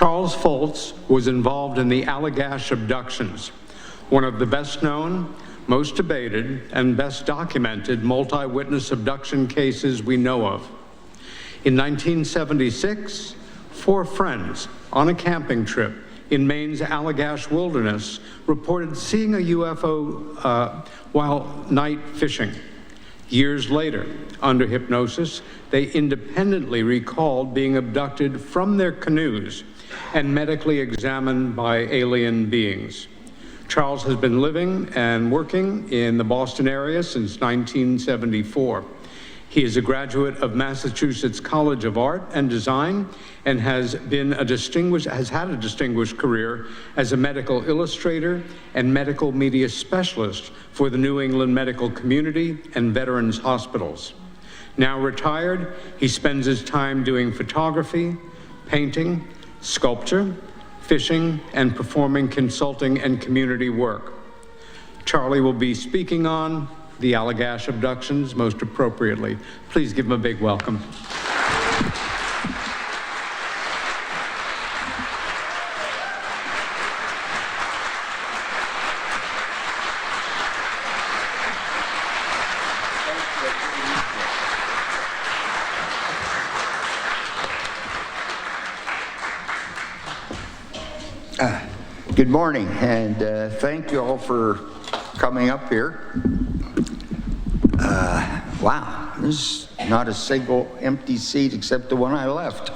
Charles Foltz was involved in the Allagash abductions, one of the best known, most debated, and best documented multi-witness abduction cases we know of. In 1976, 4 friends on a camping trip in Maine's Allagash wilderness reported seeing a UFO while night fishing. Years later, under hypnosis, they independently recalled being abducted from their canoes and medically examined by alien beings. Charles has been living and working in the Boston area since 1974. He is a graduate of Massachusetts College of Art and Design and has had a distinguished career as a medical illustrator and medical media specialist for the New England medical community and veterans hospitals. Now retired, he spends his time doing photography, painting, sculpture, fishing, and performing consulting and community work. Charlie will be speaking on the Allagash abductions most appropriately. Please give him a big welcome. Good morning, and thank you all for coming up here. Wow, there's not a single empty seat except the one I left.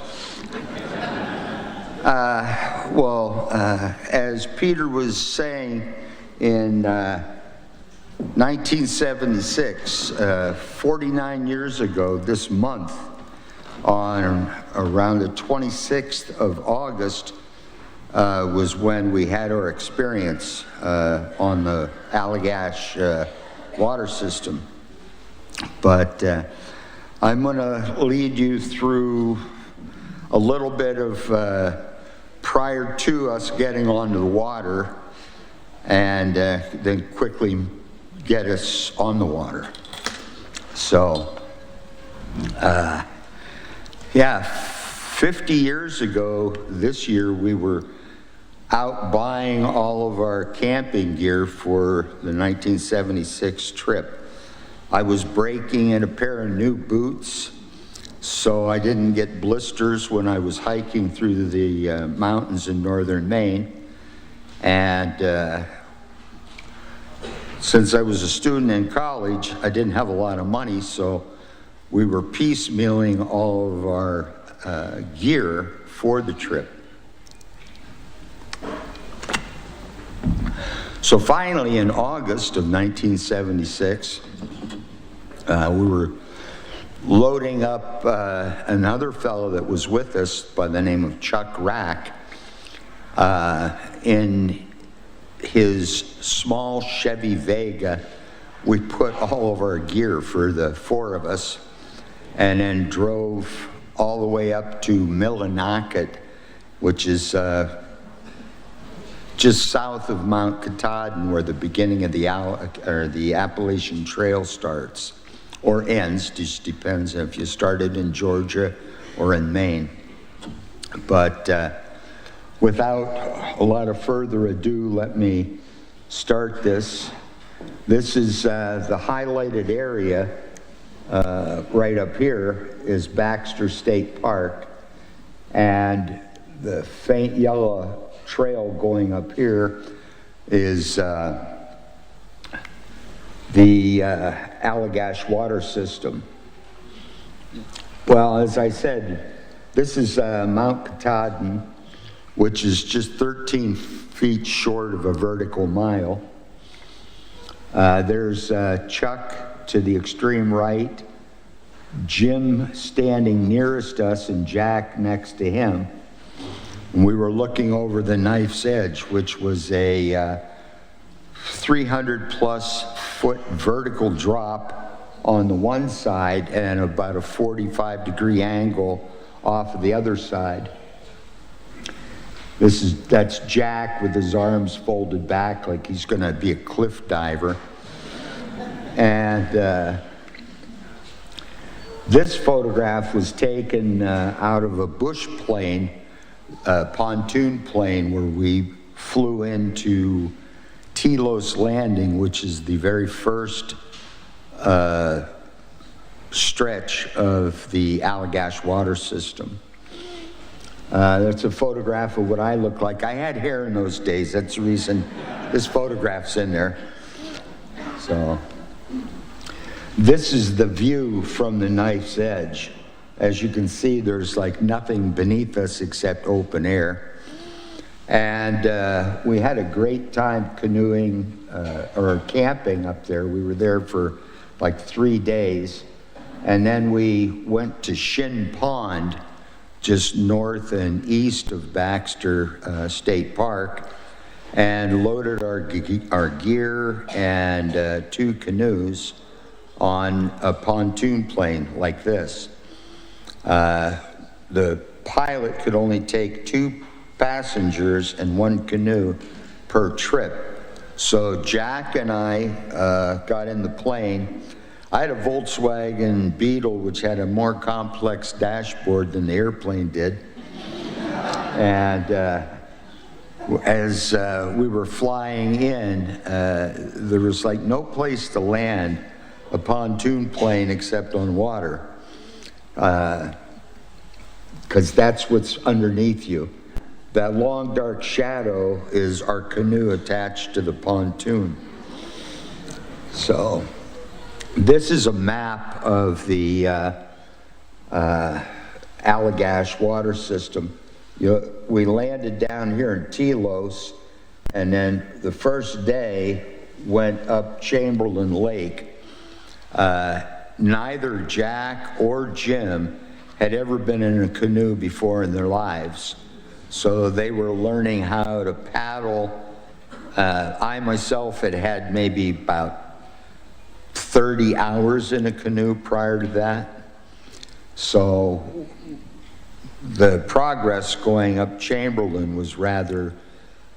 As Peter was saying, in 1976, 49 years ago this month, on around the 26th of August, was when we had our experience on the Allagash water system. But I'm going to lead you through a little bit of prior to us getting onto the water, and then quickly get us on the water. So, 50 years ago this year, we were out buying all of our camping gear for the 1976 trip. I was breaking in a pair of new boots so I didn't get blisters when I was hiking through the mountains in northern Maine. And since I was a student in college, I didn't have a lot of money, so we were piecemealing all of our gear for the trip. So finally, in August of 1976, we were loading up another fellow that was with us by the name of Chuck Rack in his small Chevy Vega. We put all of our gear for the 4 of us and then drove all the way up to Millinocket, which is just south of Mount Katahdin, where the beginning of the Appalachian Trail starts, or ends, just depends if you started in Georgia or in Maine. But without a lot of further ado, let me start this. This is the highlighted area right up here is Baxter State Park, and the faint yellow trail going up here is the Allagash water system. Well, as I said, this is Mount Katahdin, which is just 13 feet short of a vertical mile. There's Chuck to the extreme right, Jim standing nearest us, and Jack next to him. And we were looking over the knife's edge, which was a 300-plus foot vertical drop on the one side and about a 45-degree angle off of the other side. That's Jack with his arms folded back like he's going to be a cliff diver. And this photograph was taken out of a bush plane pontoon plane where we flew into Telos Landing, which is the very first stretch of the Allagash water system. That's a photograph of what I look like. I had hair in those days. That's the reason this photograph's in there. So, this is the view from the knife's edge. As you can see, there's like nothing beneath us except open air. And we had a great time canoeing or camping up there. We were there for like 3 days. And then we went to Shin Pond, just north and east of Baxter State Park, and loaded our gear and 2 canoes on a pontoon plane like this. The pilot could only take 2 passengers and 1 canoe per trip. So Jack and I got in the plane. I had a Volkswagen Beetle, which had a more complex dashboard than the airplane did. And as we were flying in, there was like no place to land a pontoon plane except on water, because that's what's underneath you. That long dark shadow is our canoe attached to the pontoon. So this is a map of the Allagash water system. We landed down here in Telos, and then the first day went up Chamberlain Lake. Neither Jack or Jim had ever been in a canoe before in their lives, so they were learning how to paddle. I myself had maybe about 30 hours in a canoe prior to that. So the progress going up Chamberlain was rather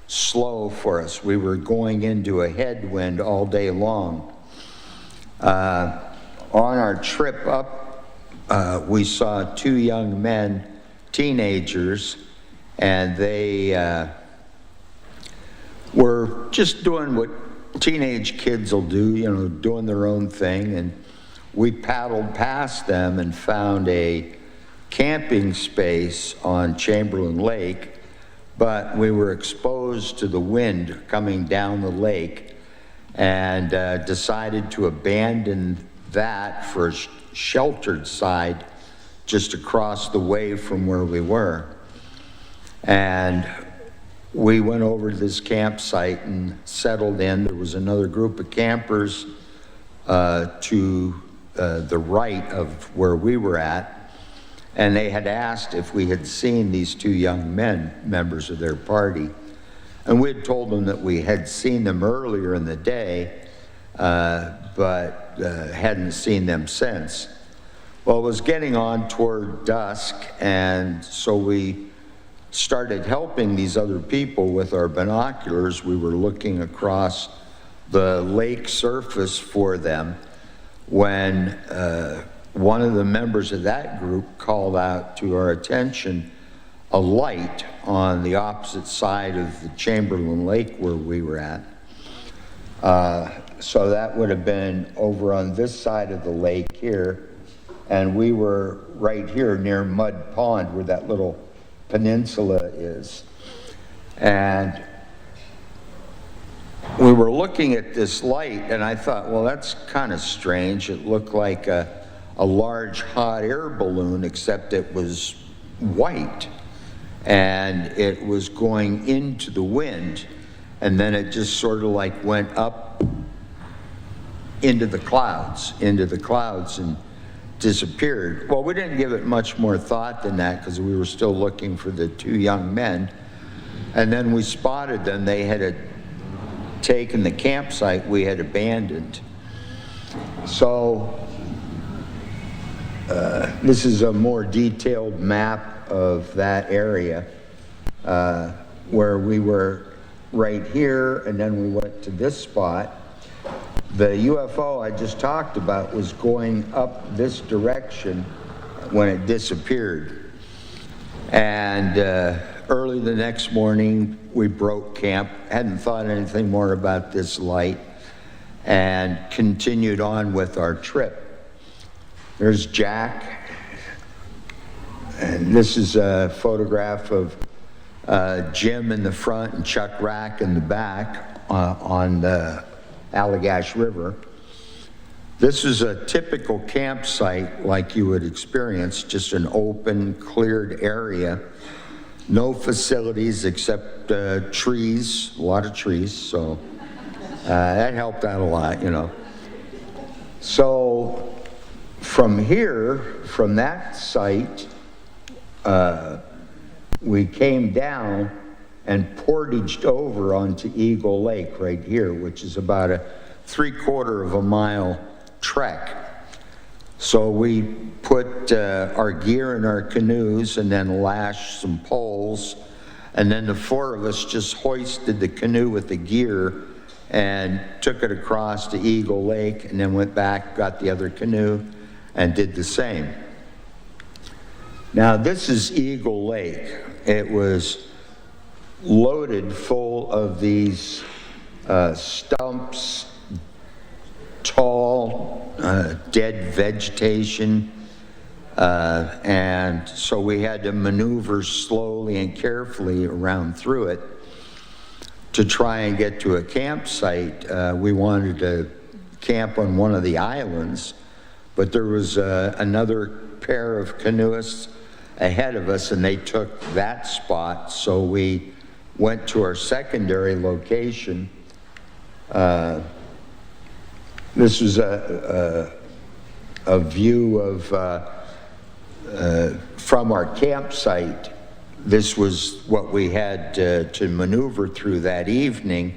slow for us. We were going into a headwind all day long. On our trip up, we saw 2 young men, teenagers, and they were just doing what teenage kids will do, you know, doing their own thing. And we paddled past them and found a camping space on Chamberlain Lake, but we were exposed to the wind coming down the lake, and decided to abandon that for a sheltered side just across the way from where we were. And we went over to this campsite and settled in. There was another group of campers to the right of where we were at, and they had asked if we had seen these 2 young men, members of their party. And we had told them that we had seen them earlier in the day, but hadn't seen them since. Well, it was getting on toward dusk, and so we started helping these other people with our binoculars. We were looking across the lake surface for them when one of the members of that group called out to our attention a light on the opposite side of the Chamberlain Lake where we were at. So that would have been over on this side of the lake here, and we were right here near Mud Pond where that little peninsula is. And we were looking at this light, and I thought, well, that's kind of strange. It looked like a large hot air balloon, except it was white, and it was going into the wind, and then it just sort of like went up into the clouds and disappeared. Well, we didn't give it much more thought than that because we were still looking for the 2 young men. And then we spotted them. They had taken the campsite we had abandoned. So this is a more detailed map of that area where we were right here, and then we went to this spot. The UFO I just talked about was going up this direction when it disappeared. And Early the next morning, we broke camp, hadn't thought anything more about this light, and continued on with our trip. There's Jack, and this is a photograph of Jim in the front and Chuck Rack in the back on the Allagash River. This is a typical campsite like you would experience, just an open, cleared area. No facilities except trees, a lot of trees, so that helped out a lot, you know. So from here, from that site, we came down and portaged over onto Eagle Lake right here, which is about a 3/4 of a mile trek. So we put our gear in our canoes and then lashed some poles, and then the four of us just hoisted the canoe with the gear and took it across to Eagle Lake, and then went back, got the other canoe, and did the same. Now this is Eagle Lake. It was loaded full of these stumps, tall, dead vegetation, and so we had to maneuver slowly and carefully around through it to try and get to a campsite. We wanted to camp on one of the islands, but there was another pair of canoeists ahead of us, and they took that spot, so we went to our secondary location. This was a view of from our campsite. This was what we had to maneuver through that evening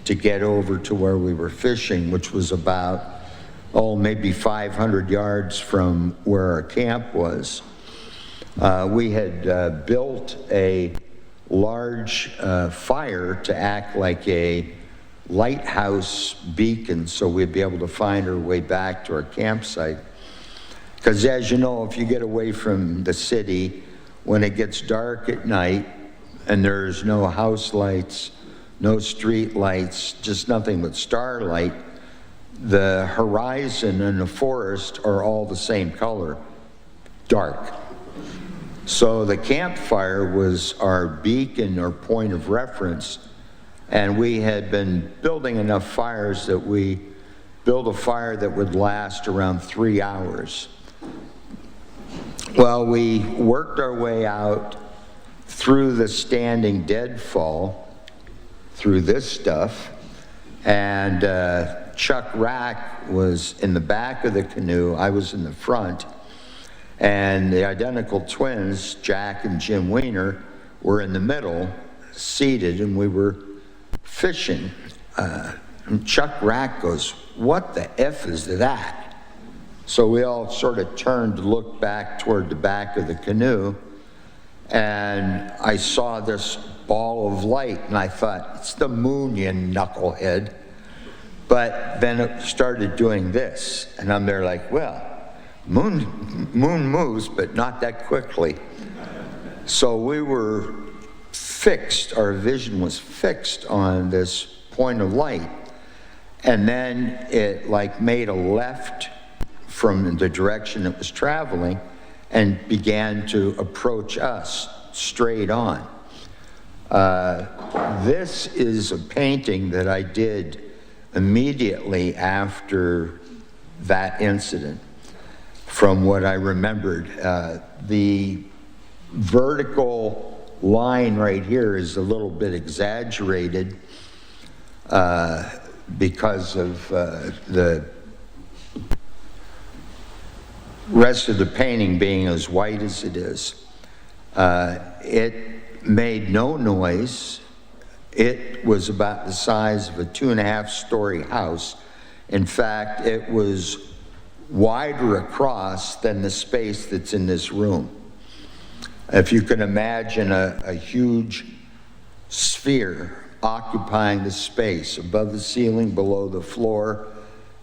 to get over to where we were fishing, which was about, maybe 500 yards from where our camp was. We had built a large fire to act like a lighthouse beacon, so we'd be able to find our way back to our campsite. Because as you know, if you get away from the city, when it gets dark at night and there's no house lights, no street lights, just nothing but starlight, the horizon and the forest are all the same color, dark. So the campfire was our beacon or point of reference, and we had been building enough fires that we built a fire that would last around 3 hours. Well, we worked our way out through the standing deadfall, through this stuff, and Chuck Rack was in the back of the canoe, I was in the front, and the identical twins, Jack and Jim Weiner, were in the middle, seated, and we were fishing. And Chuck Rack goes, "What the F is that?" So we all sort of turned to look back toward the back of the canoe, and I saw this ball of light, and I thought, "It's the moon, you knucklehead." But then it started doing this, and I'm there like, well, moon moves, but not that quickly. So we were fixed, our vision was fixed on this point of light. And then it like made a left from the direction it was traveling and began to approach us straight on. This is a painting that I did immediately after that incident, from what I remembered. The vertical line right here is a little bit exaggerated because of the rest of the painting being as white as it is. It made no noise. It was about the size of a 2.5-story house. In fact, it was wider across than the space that's in this room. If you can imagine a huge sphere occupying the space above the ceiling, below the floor,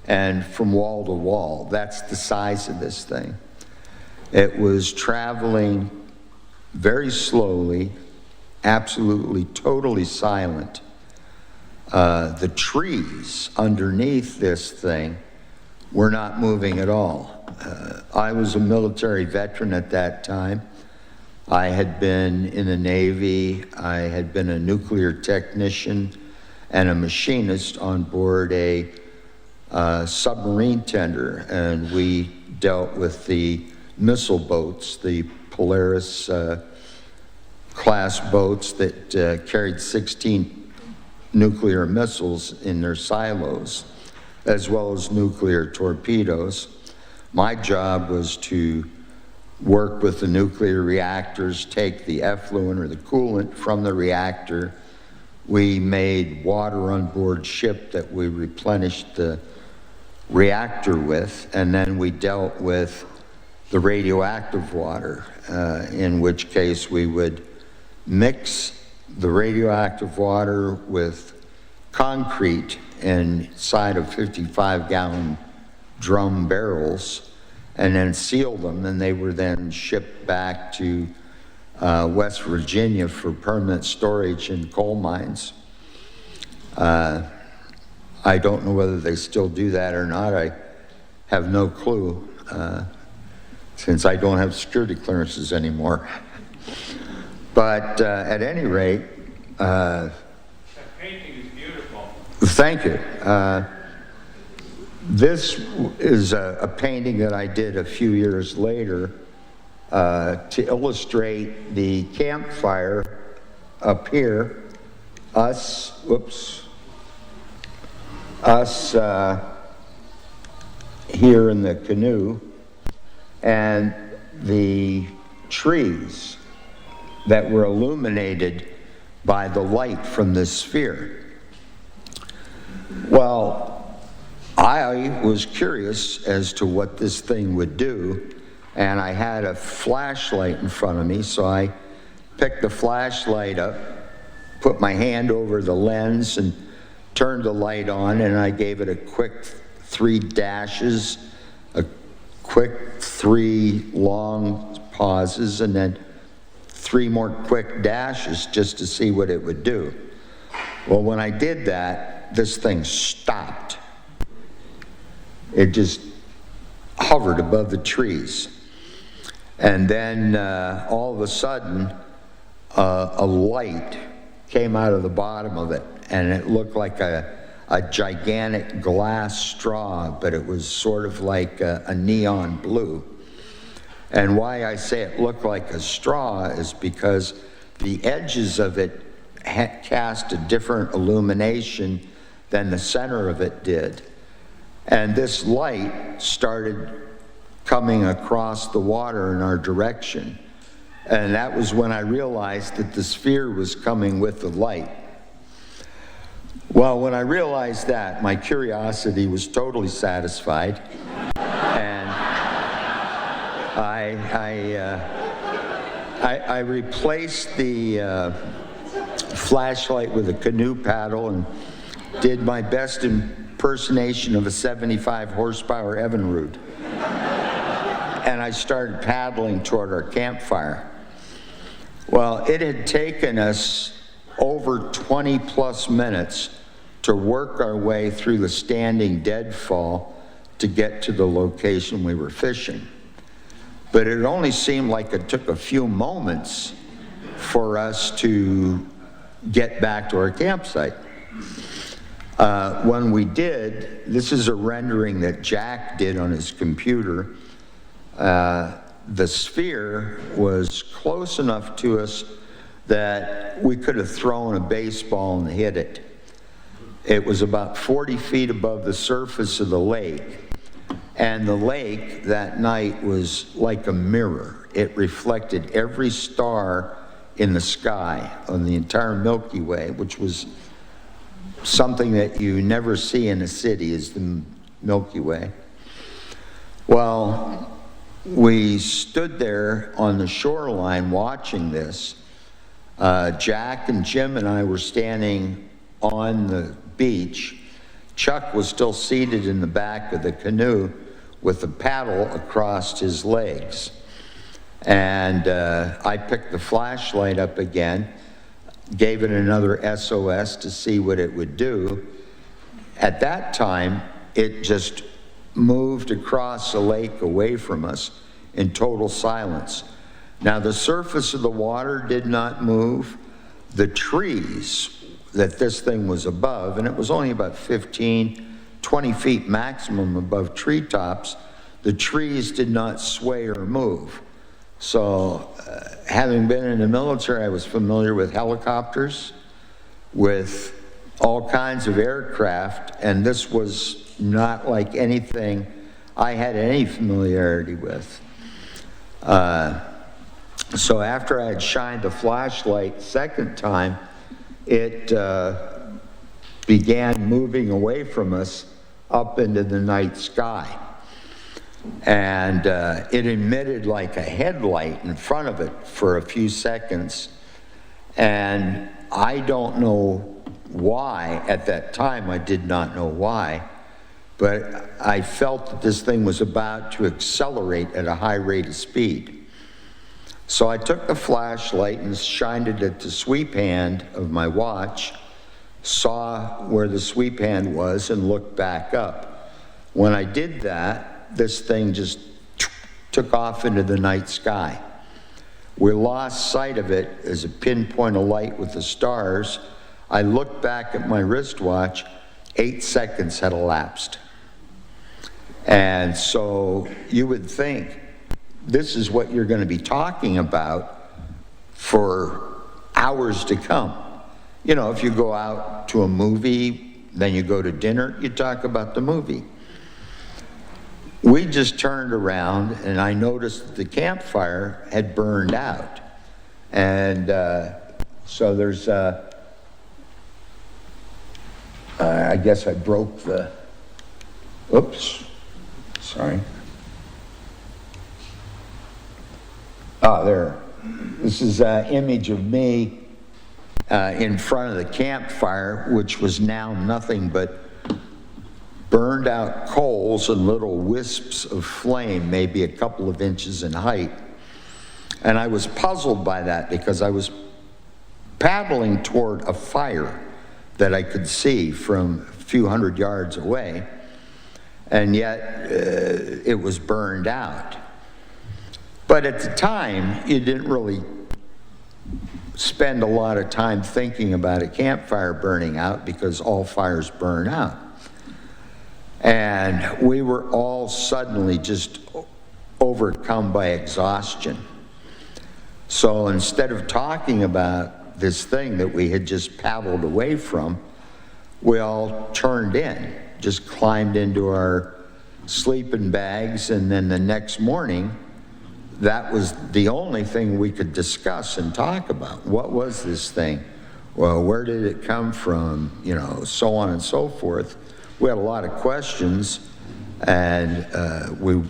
and from wall to wall, that's the size of this thing. It was traveling very slowly absolutely, totally silent. The trees underneath this thing were not moving at all. I was a military veteran at that time. I had been in the Navy. I had been a nuclear technician and a machinist on board a submarine tender, and we dealt with the missile boats, the Polaris class boats that carried 16 nuclear missiles in their silos, as well as nuclear torpedoes. My job was to work with the nuclear reactors, take the effluent or the coolant from the reactor. We made water on board ship that we replenished the reactor with, and then we dealt with the radioactive water, in which case we would mix the radioactive water with concrete inside of 55-gallon drum barrels and then seal them, and they were then shipped back to West Virginia for permanent storage in coal mines. I don't know whether they still do that or not. I have no clue, since I don't have security clearances anymore. But at any rate, That painting is beautiful. thank you. This is a painting that I did a few years later to illustrate the campfire up here. Us here in the canoe, and the trees that were illuminated by the light from this sphere. Well, I was curious as to what this thing would do, and I had a flashlight in front of me, so I picked the flashlight up, put my hand over the lens, and turned the light on, and I gave it a quick 3 dashes, a quick 3 long pauses, and then 3 more quick dashes just to see what it would do. Well, when I did that, this thing stopped. It just hovered above the trees. And then all of a sudden, a light came out of the bottom of it, and it looked like a gigantic glass straw, but it was sort of like a neon blue. And why I say it looked like a straw is because the edges of it cast a different illumination than the center of it did. And this light started coming across the water in our direction. And that was when I realized that the sphere was coming with the light. Well, when I realized that, my curiosity was totally satisfied. And I replaced the flashlight with a canoe paddle and did my best impersonation of a 75 horsepower Evinrude. And I started paddling toward our campfire. Well, it had taken us over 20 plus minutes to work our way through the standing deadfall to get to the location we were fishing. But it only seemed like it took a few moments for us to get back to our campsite. When we did, this is a rendering that Jack did on his computer. The sphere was close enough to us that we could have thrown a baseball and hit it. It was about 40 feet above the surface of the lake. And the lake that night was like a mirror. It reflected every star in the sky on the entire Milky Way, which was something that you never see in a city, is the Milky Way. Well, we stood there on the shoreline watching this. Jack and Jim and I were standing on the beach. Chuck was still seated in the back of the canoe with the paddle across his legs. And I picked the flashlight up again. gave it another SOS to see what it would do. At that time, it just moved across the lake away from us in total silence. Now, the surface of the water did not move. The trees that this thing was above, and it was only about 15, 20 feet maximum above treetops, the trees did not sway or move. So, having been in the military, I was familiar with helicopters, with all kinds of aircraft, and this was not like anything I had any familiarity with. So after I had shined the flashlight second time, it began moving away from us up into the night sky. And it emitted like a headlight in front of it for a few seconds. And I don't know why, at that time I did not know why, but I felt that this thing was about to accelerate at a high rate of speed. So I took the flashlight and shined it at the sweep hand of my watch, saw where the sweep hand was, and looked back up. When I did that, this thing just took off into the night sky. We lost sight of it as a pinpoint of light with the stars. I looked back at my wristwatch, 8 seconds had elapsed. And so you would think this is what you're going to be talking about for hours to come. You know, if you go out to a movie, then you go to dinner, you talk about the movie. We just turned around and I noticed that the campfire had burned out. And so there's, I guess I broke the, oops, sorry. Oh, there. This is an image of me in front of the campfire, which was now nothing but burned out coals and little wisps of flame, maybe a couple of inches in height. And I was puzzled by that because I was paddling toward a fire that I could see from a few hundred yards away, and yet it was burned out. But at the time, you didn't really spend a lot of time thinking about a campfire burning out because all fires burn out. And we were all suddenly just overcome by exhaustion. So instead of talking about this thing that we had just paddled away from, we all turned in, just climbed into our sleeping bags, and then the next morning, that was the only thing we could discuss and talk about. What was this thing? Well, where did it come from? You know, so on and so forth. We had a lot of questions, and we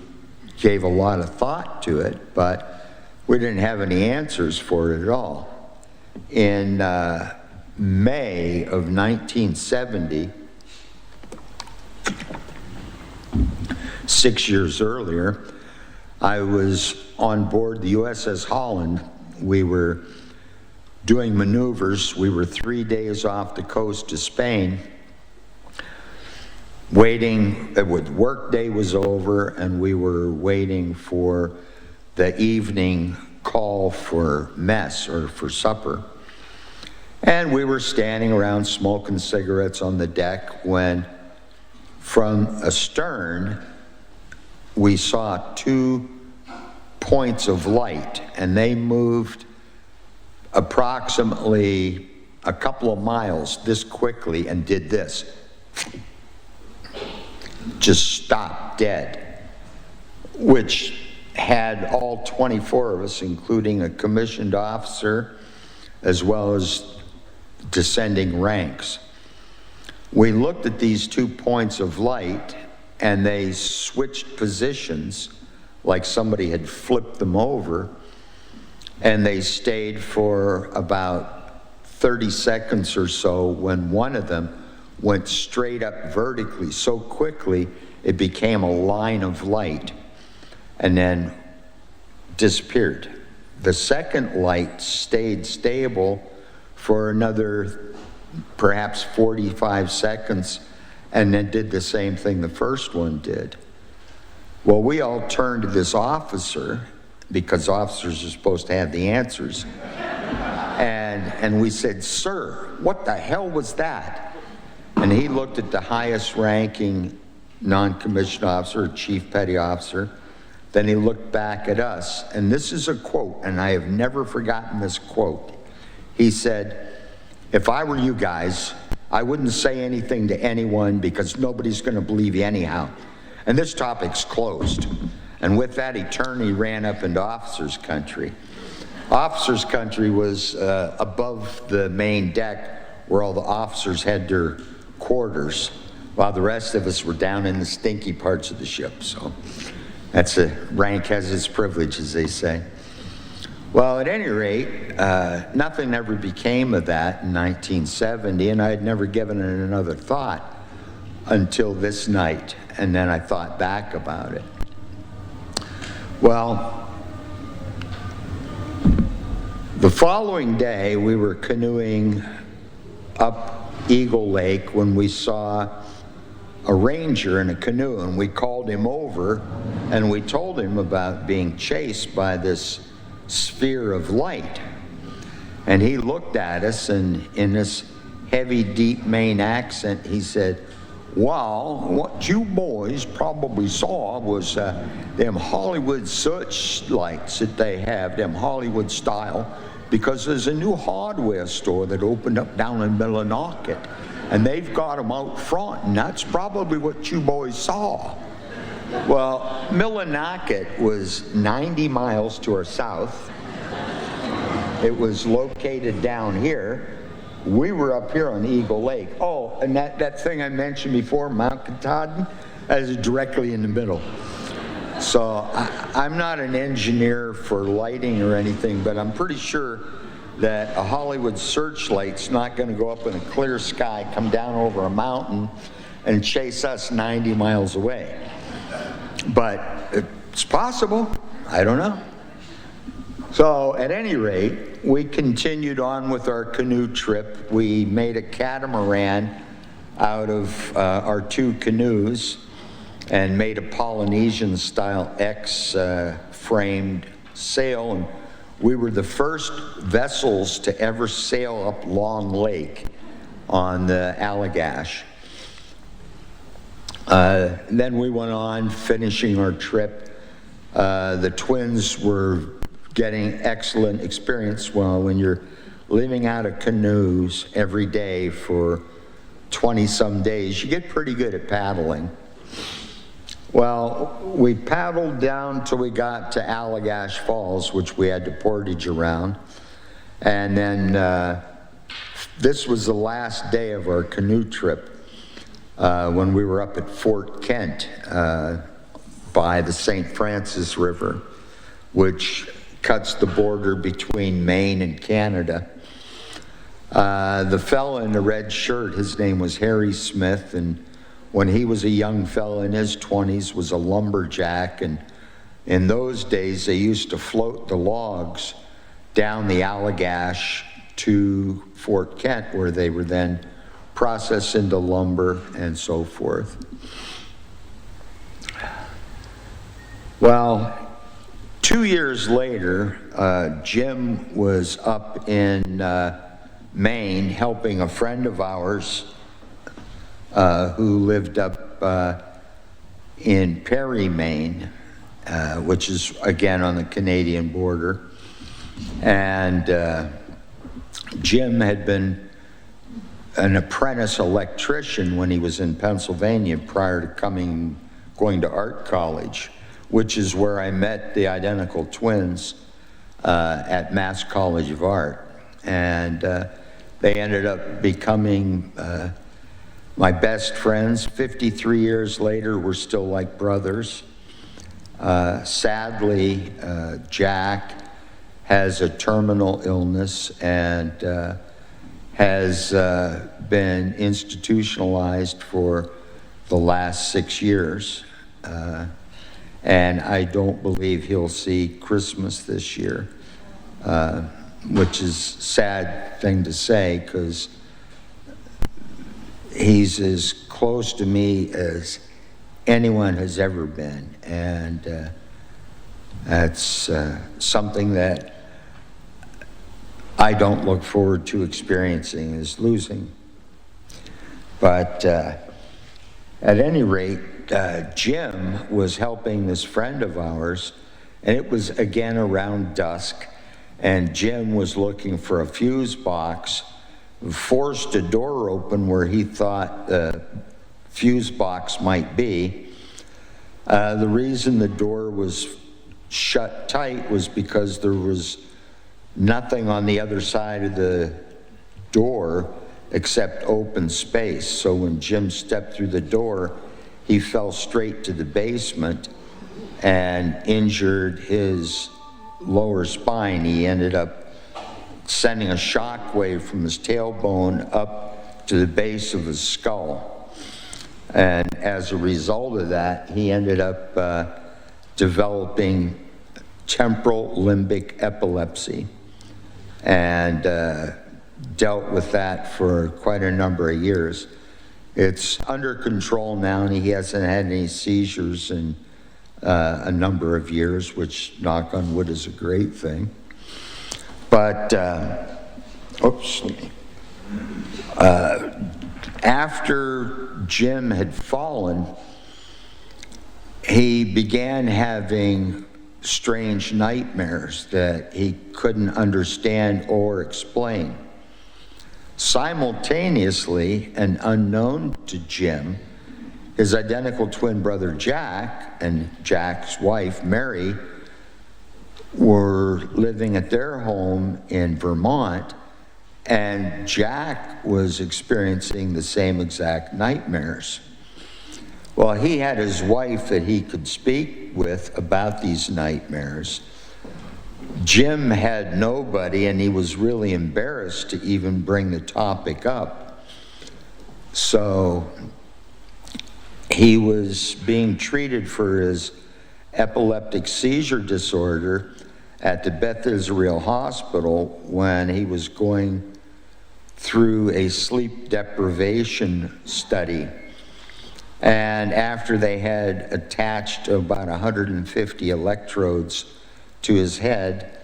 gave a lot of thought to it, but we didn't have any answers for it at all. In May of 1970, 6 years earlier, I was on board the USS Holland. We were doing maneuvers. We were 3 days off the coast of Spain, waiting. Work day was over, and we were waiting for the evening call for mess or for supper. And we were standing around smoking cigarettes on the deck when, from astern, we saw 2 points of light, and they moved approximately a couple of miles this quickly and did this. Just stopped dead, which had all 24 of us, including a commissioned officer, as well as descending ranks. We looked at these 2 points of light, and they switched positions like somebody had flipped them over, and they stayed for about 30 seconds or so when one of them went straight up vertically so quickly it became a line of light and then disappeared. The second light stayed stable for another perhaps 45 seconds and then did the same thing the first one did. Well, we all turned to this officer, because officers are supposed to have the answers. And we said, "Sir, what the hell was that?" And he looked at the highest ranking non-commissioned officer, chief petty officer. Then he looked back at us, and this is a quote, and I have never forgotten this quote. He said, "If I were you guys, I wouldn't say anything to anyone because nobody's going to believe you anyhow. And this topic's closed." And with that, he turned, he ran up into officers' country. Officers' country was above the main deck where all the officers had their quarters, while the rest of us were down in the stinky parts of the ship. So that's rank has its privilege, as they say. Well, at any rate, nothing ever became of that in 1970, and I had never given it another thought until this night, and then I thought back about it. Well, the following day, we were canoeing up Eagle Lake when we saw a ranger in a canoe, and we called him over and we told him about being chased by this sphere of light. And he looked at us, and in this heavy, deep Maine accent, he said, "Well, what you boys probably saw was them Hollywood searchlights that they have, them Hollywood style, because there's a new hardware store that opened up down in Millinocket, and they've got them out front, and that's probably what you boys saw." Well, Millinocket was 90 miles to our south. It was located down here. We were up here on Eagle Lake. Oh, and that thing I mentioned before, Mount Katahdin, that is directly in the middle. So I'm not an engineer for lighting or anything, but I'm pretty sure that a Hollywood searchlight's not going to go up in a clear sky, come down over a mountain, and chase us 90 miles away. But it's possible. I don't know. So at any rate, we continued on with our canoe trip. We made a catamaran out of our two canoes and made a Polynesian-style X-framed sail. And we were the first vessels to ever sail up Long Lake on the Allagash. Then we went on finishing our trip. The twins were getting excellent experience. Well, when you're living out of canoes every day for 20-some days, you get pretty good at paddling. Well, we paddled down till we got to Allagash Falls, which we had to portage around. And then this was the last day of our canoe trip when we were up at Fort Kent by the St. Francis River, which cuts the border between Maine and Canada. The fella in the red shirt, his name was Harry Smith, and when he was a young fella in his 20s, was a lumberjack, and in those days they used to float the logs down the Allagash to Fort Kent, where they were then processed into lumber and so forth. Well, 2 years later, Jim was up in Maine helping a friend of ours who lived up in Perry, Maine, which is again on the Canadian border. And Jim had been an apprentice electrician when he was in Pennsylvania prior to going to art college, which is where I met the identical twins at Mass College of Art. And they ended up becoming my best friends. 53 years later, we're still like brothers. Sadly, Jack has a terminal illness and has been institutionalized for the last 6 years. And I don't believe he'll see Christmas this year. which is a sad thing to say because he's as close to me as anyone has ever been. And that's something that I don't look forward to experiencing, is losing. But at any rate, Jim was helping this friend of ours, and it was again around dusk, and Jim was looking for a fuse box, forced a door open where he thought the fuse box might be. The reason the door was shut tight was because there was nothing on the other side of the door except open space. So when Jim stepped through the door, he fell straight to the basement and injured his lower spine. He ended up sending a shock wave from his tailbone up to the base of his skull. And as a result of that, he ended up developing temporal limbic epilepsy, and dealt with that for quite a number of years. It's under control now, and he hasn't had any seizures in a number of years, which, knock on wood, is a great thing. But, after Jim had fallen, he began having strange nightmares that he couldn't understand or explain. Simultaneously, and unknown to Jim, his identical twin brother Jack and Jack's wife Mary were living at their home in Vermont, and Jack was experiencing the same exact nightmares. Well, he had his wife that he could speak with about these nightmares. Jim had nobody, and he was really embarrassed to even bring the topic up. So he was being treated for his epileptic seizure disorder at the Beth Israel Hospital when he was going through a sleep deprivation study. And after they had attached about 150 electrodes to his head,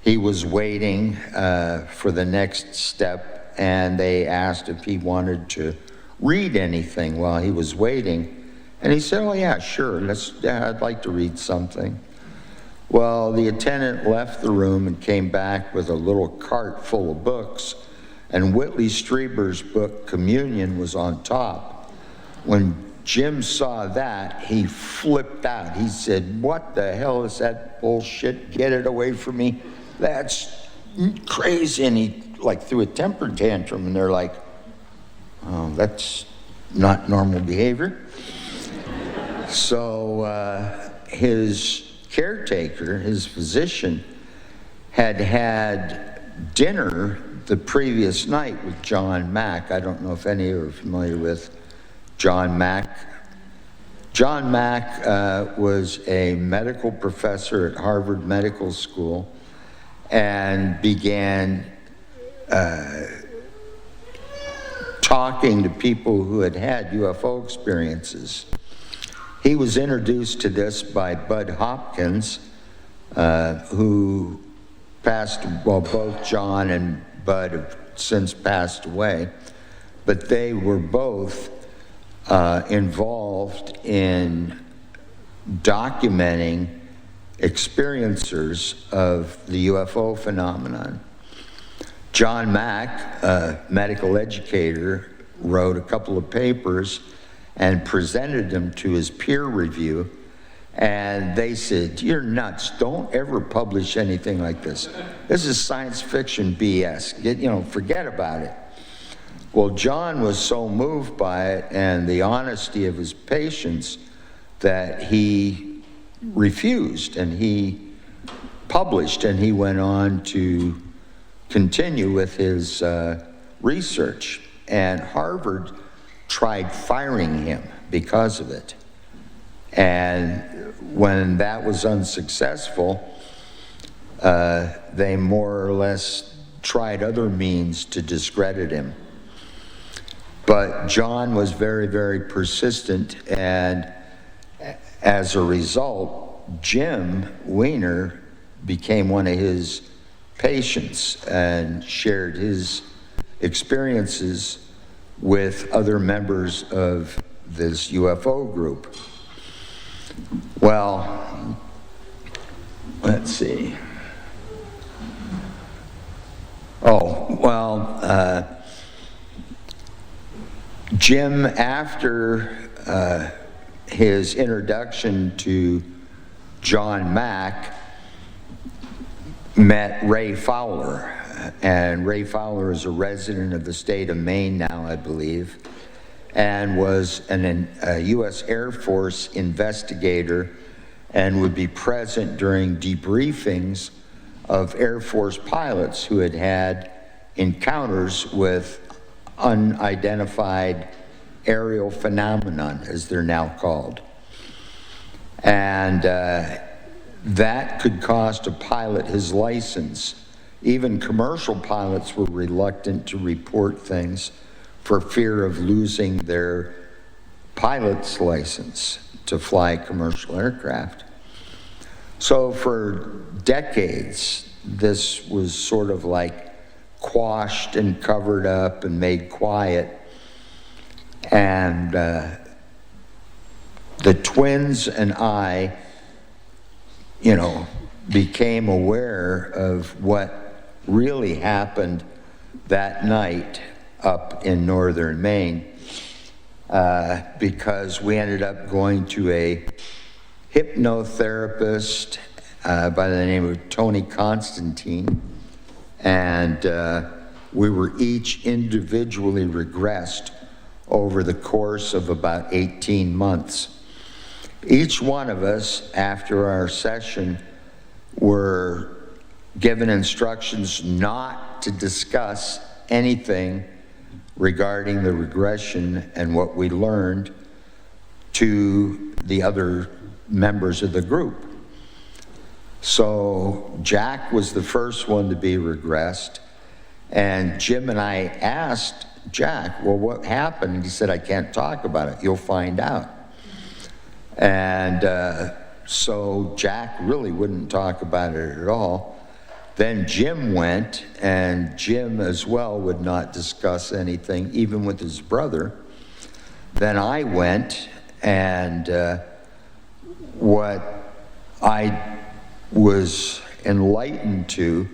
he was waiting for the next step, and they asked if he wanted to read anything while he was waiting. And he said, "Oh yeah, sure, I'd like to read something." Well, the attendant left the room and came back with a little cart full of books, and Whitley Strieber's book, Communion, was on top. When Jim saw that, he flipped out. He said, "What the hell is that bullshit? Get it away from me. That's crazy." And he threw a temper tantrum, and they're like, "Oh, that's not normal behavior." So his caretaker, his physician, had dinner the previous night with John Mack. I don't know if any of you are familiar with John Mack. John Mack was a medical professor at Harvard Medical School and began talking to people who had had UFO experiences. He was introduced to this by Bud Hopkins, who passed, well, both John and Bud have since passed away, but they were both involved in documenting experiencers of the UFO phenomenon. John Mack, a medical educator, wrote a couple of papers and presented them to his peer review, and they said, "You're nuts, don't ever publish anything like this. This is science fiction BS, forget about it." Well, John was so moved by it and the honesty of his patients that he refused, and he published, and he went on to continue with his research. And Harvard tried firing him because of it. And when that was unsuccessful, they more or less tried other means to discredit him. But John was very, very persistent, and as a result, Jim Weiner became one of his patients and shared his experiences with other members of this UFO group. Well, let's see. Jim, after his introduction to John Mack, met Ray Fowler. And Ray Fowler is a resident of the state of Maine now, I believe, and was a U.S. Air Force investigator and would be present during debriefings of Air Force pilots who had had encounters with unidentified aerial phenomenon, as they're now called. And that could cost a pilot his license. Even commercial pilots were reluctant to report things for fear of losing their pilot's license to fly commercial aircraft. So for decades, this was sort of like quashed and covered up and made quiet. And the twins and I, became aware of what really happened that night up in northern Maine, because we ended up going to a hypnotherapist by the name of Tony Constantine, and we were each individually regressed over the course of about 18 months. Each one of us, after our session, were given instructions not to discuss anything regarding the regression and what we learned to the other members of the group. So Jack was the first one to be regressed, and Jim and I asked Jack, well, what happened? And he said, I can't talk about it. You'll find out. And so Jack really wouldn't talk about it at all. Then Jim went, and Jim as well would not discuss anything, even with his brother. Then I went, and what I was enlightened to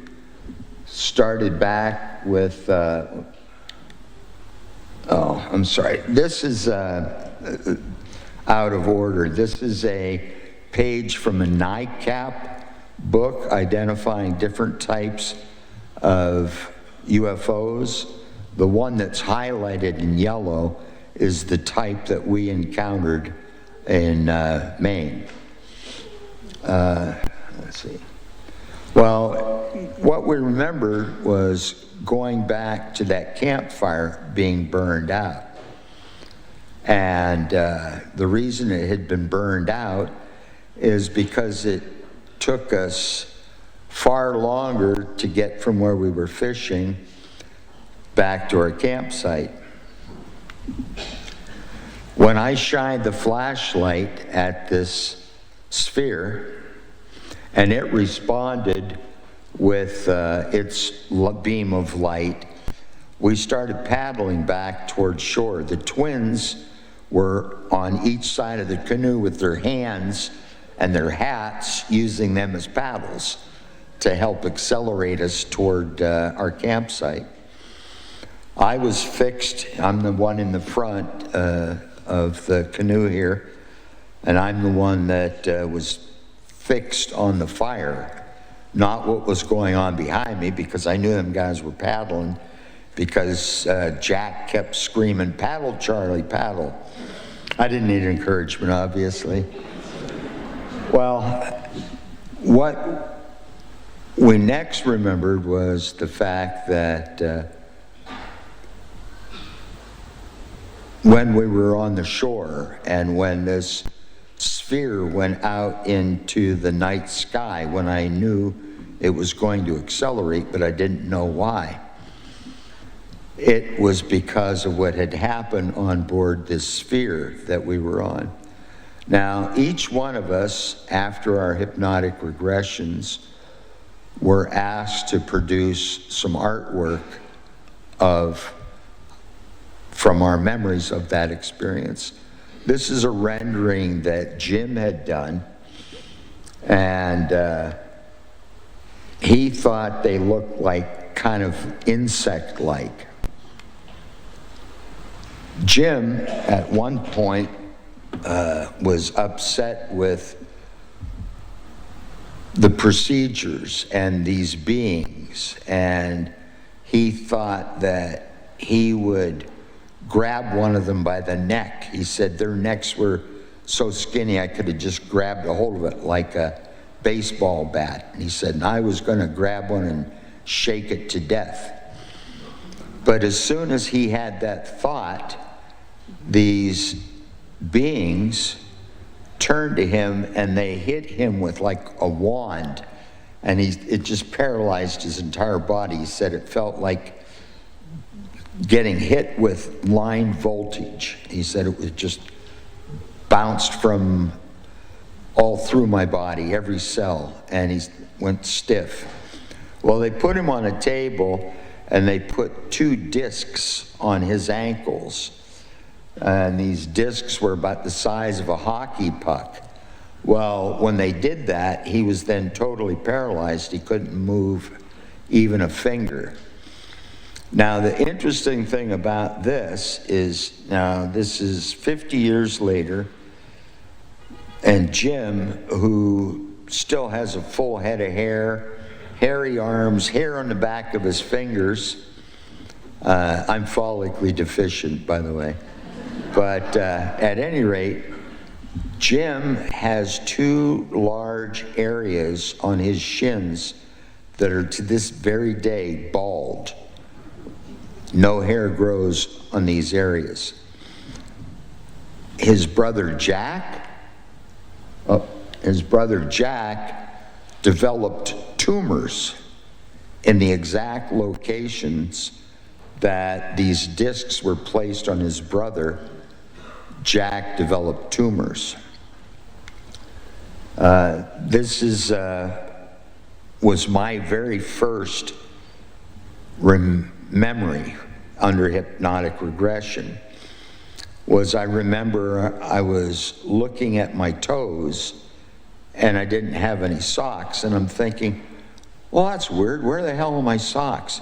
started back with, I'm sorry. This is out of order. This is a page from a NICAP book identifying different types of UFOs. The one that's highlighted in yellow is the type that we encountered in Maine. Let's see. Well, what we remembered was going back to that campfire being burned out. And the reason it had been burned out is because it took us far longer to get from where we were fishing back to our campsite. When I shined the flashlight at this sphere, and it responded with its beam of light, we started paddling back towards shore. The twins were on each side of the canoe with their hands and their hats, using them as paddles to help accelerate us toward our campsite. I was fixed, I'm the one in the front of the canoe here, and I'm the one that was fixed on the fire, not what was going on behind me, because I knew them guys were paddling, because Jack kept screaming, "Paddle, Charlie, paddle." I didn't need encouragement, obviously. Well, what we next remembered was the fact that when we were on the shore and when this sphere went out into the night sky, when I knew it was going to accelerate, but I didn't know why. It was because of what had happened on board this sphere that we were on. Now, each one of us, after our hypnotic regressions, were asked to produce some artwork from our memories of that experience. This is a rendering that Jim had done, and he thought they looked like kind of insect-like. Jim, at one point, was upset with the procedures and these beings, and he thought that he would grab one of them by the neck. He said their necks were so skinny I could have just grabbed a hold of it like a baseball bat. And he said, and I was going to grab one and shake it to death. But as soon as he had that thought, these beings turned to him and they hit him with like a wand, and it just paralyzed his entire body. He said it felt like getting hit with line voltage. He said it was just bounced from all through my body, every cell, and he went stiff. Well, they put him on a table and they put 2 discs on his ankles. And these discs were about the size of a hockey puck. Well, when they did that, he was then totally paralyzed. He couldn't move even a finger. Now, the interesting thing about this is, now this is 50 years later, and Jim, who still has a full head of hair, hairy arms, hair on the back of his fingers. I'm follically deficient, by the way. But at any rate, Jim has 2 large areas on his shins that are to this very day bald. No hair grows on these areas. His brother Jack developed tumors in the exact locations that these discs were placed on his brother. Jack developed tumors. This was my very first memory under hypnotic regression. I remember I was looking at my toes and I didn't have any socks, and I'm thinking, well, that's weird. Where the hell are my socks?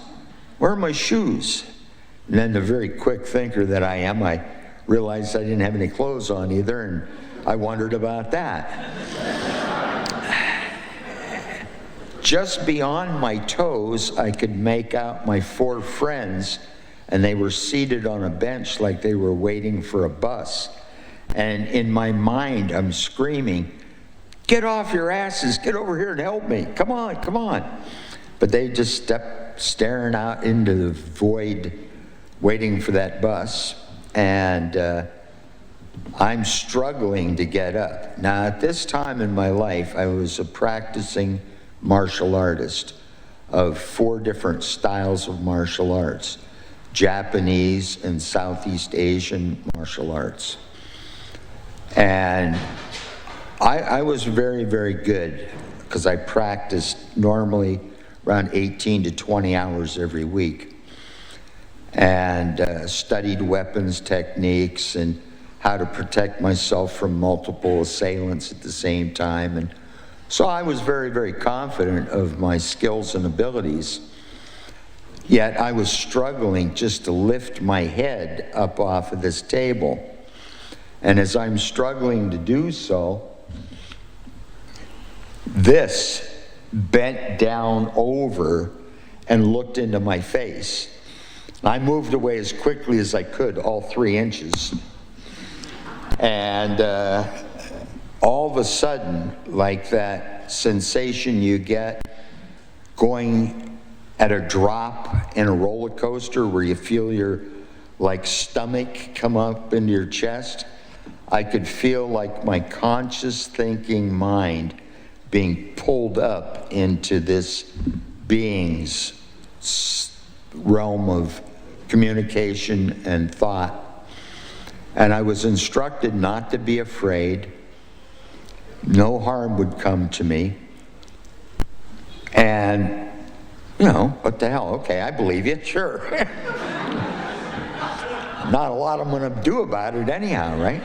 Where are my shoes? And then the very quick thinker that I am, I realized I didn't have any clothes on either, and I wondered about that. Just beyond my toes, I could make out my 4 friends, and they were seated on a bench like they were waiting for a bus. And in my mind, I'm screaming, get off your asses, get over here and help me, come on, come on. But they just kept staring out into the void, waiting for that bus. And I'm struggling to get up. Now, at this time in my life, I was a practicing martial artist of 4 different styles of martial arts: Japanese and Southeast Asian martial arts. And I was very, very good because I practiced normally around 18 to 20 hours every week, and studied weapons techniques and how to protect myself from multiple assailants at the same time. And so I was very, very confident of my skills and abilities. Yet I was struggling just to lift my head up off of this table. And as I'm struggling to do so, this bent down over and looked into my face. I moved away as quickly as I could, all 3 inches. And all of a sudden, like that sensation you get going at a drop in a roller coaster where you feel your stomach come up into your chest, I could feel like my conscious thinking mind being pulled up into this being's realm of communication and thought. And I was instructed not to be afraid. No harm would come to me. And, you know, what the hell? Okay, I believe you, sure. Not a lot I'm going to do about it anyhow, right?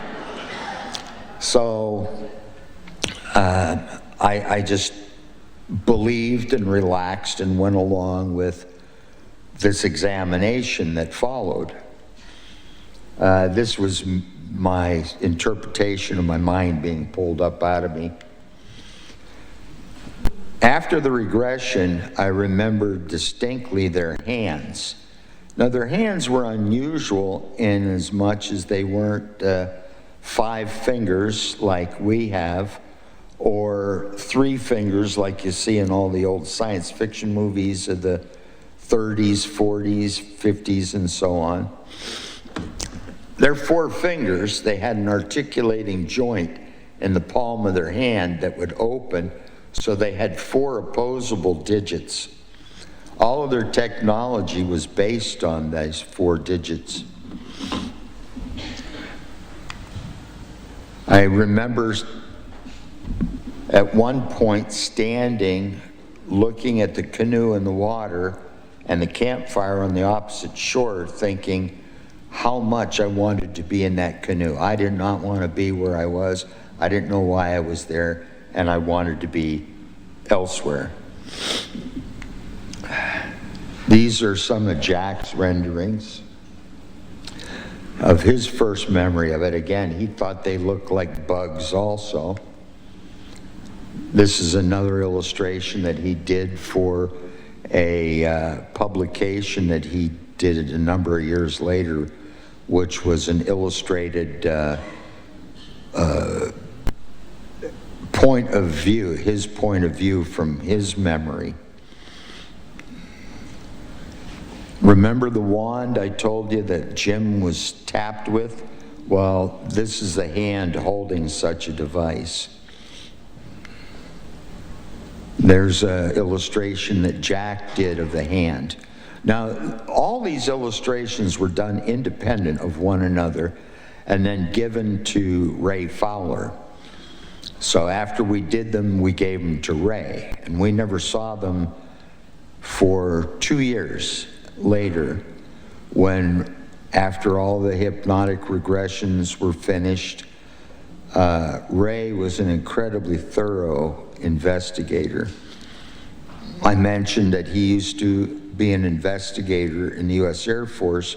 So I just believed and relaxed and went along with this examination that followed. This was my interpretation of my mind being pulled up out of me. After the regression, I remember distinctly their hands. Now, their hands were unusual in as much as they weren't 5 fingers like we have, or 3 fingers like you see in all the old science fiction movies of the 30s, 40s, 50s, and so on. Their 4 fingers, they had an articulating joint in the palm of their hand that would open, so they had 4 opposable digits. All of their technology was based on these 4 digits. I remember at one point standing, looking at the canoe in the water and the campfire on the opposite shore, thinking how much I wanted to be in that canoe. I did not want to be where I was. I didn't know why I was there, and I wanted to be elsewhere. These are some of Jack's renderings of his first memory of it. Again, he thought they looked like bugs also. This is another illustration that he did for a publication that he did a number of years later, which was an illustrated point of view, his point of view from his memory. Remember the wand I told you that Jim was tapped with? Well, this is the hand holding such a device. There's an illustration that Jack did of the hand. Now, all these illustrations were done independent of one another and then given to Ray Fowler. So after we did them, we gave them to Ray, and we never saw them for 2 years later, when after all the hypnotic regressions were finished, Ray was an incredibly thorough investigator. I mentioned that he used to be an investigator in the U.S. Air Force,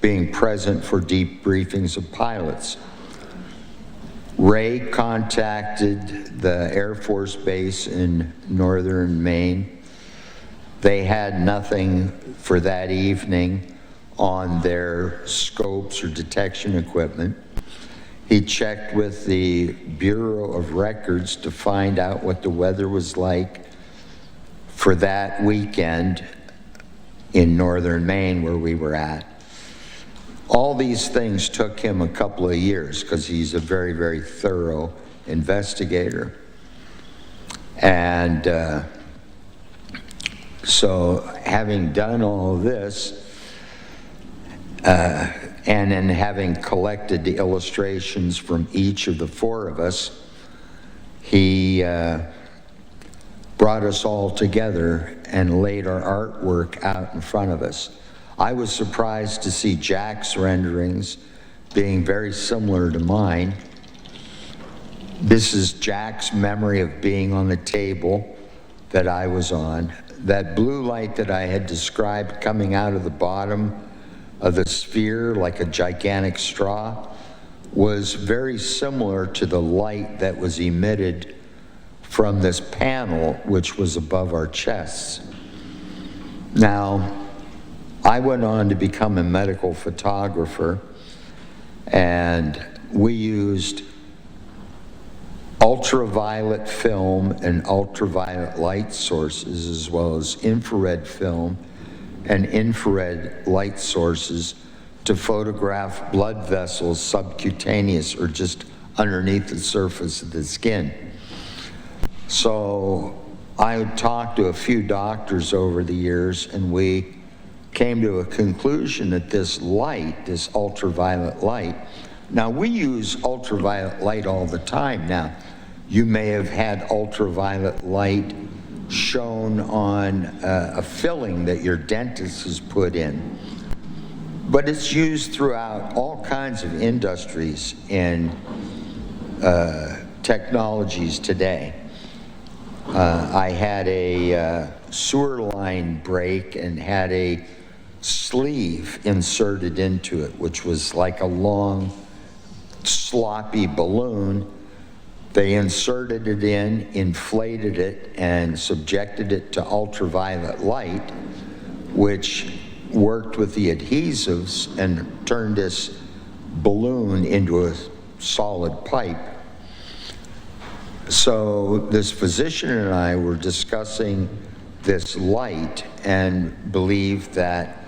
being present for debriefings of pilots. Ray contacted the Air Force Base in northern Maine. They had nothing for that evening on their scopes or detection equipment. He checked with the Bureau of Records to find out what the weather was like for that weekend in northern Maine where we were at. All these things took him a couple of years because he's a very, very thorough investigator. And so having done all of this, and then having collected the illustrations from each of the 4 of us, he brought us all together and laid our artwork out in front of us. I was surprised to see Jack's renderings being very similar to mine. This is Jack's memory of being on the table that I was on. That blue light that I had described coming out of the bottom of the sphere like a gigantic straw was very similar to the light that was emitted from this panel, which was above our chests. Now, I went on to become a medical photographer, and we used ultraviolet film and ultraviolet light sources, as well as infrared film and infrared light sources to photograph blood vessels subcutaneous or just underneath the surface of the skin. So I talked to a few doctors over the years, and we came to a conclusion that this light, this ultraviolet light, now we use ultraviolet light all the time. Now, you may have had ultraviolet light shown on a filling that your dentist has put in, but it's used throughout all kinds of industries and technologies today. I had a sewer line break and had a sleeve inserted into it, which was like a long, sloppy balloon. They inserted it in, inflated it, and subjected it to ultraviolet light, which worked with the adhesives and turned this balloon into a solid pipe. So this physician and I were discussing this light and believed that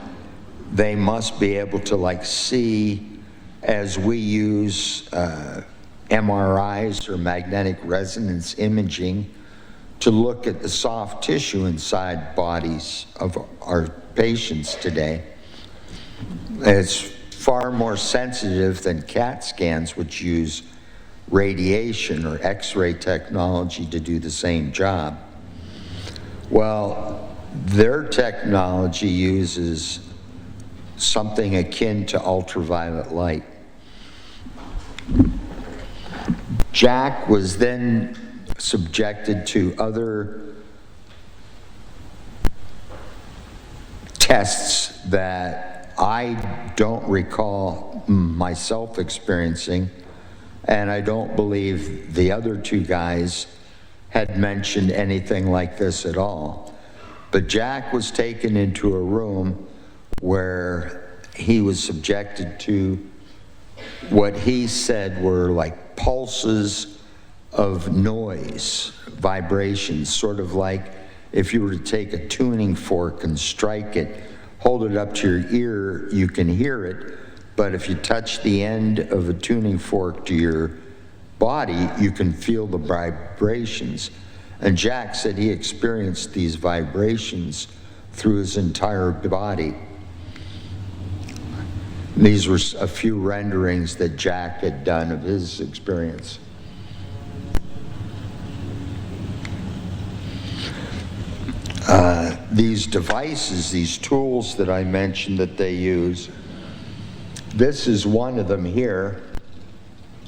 they must be able to like see as we use MRIs or magnetic resonance imaging to look at the soft tissue inside bodies of our patients today. It's far more sensitive than CAT scans, which use radiation or X-ray technology to do the same job. Well, their technology uses something akin to ultraviolet light. Jack was then subjected to other tests that I don't recall myself experiencing, and I don't believe the other two guys had mentioned anything like this at all. But Jack was taken into a room where he was subjected to what he said were like pulses of noise, vibrations, sort of like if you were to take a tuning fork and strike it, hold it up to your ear, you can hear it, but if you touch the end of a tuning fork to your body, you can feel the vibrations. And Jack said he experienced these vibrations through his entire body. These were a few renderings that Jack had done of his experience. These devices, these tools that I mentioned that they use, this is one of them here,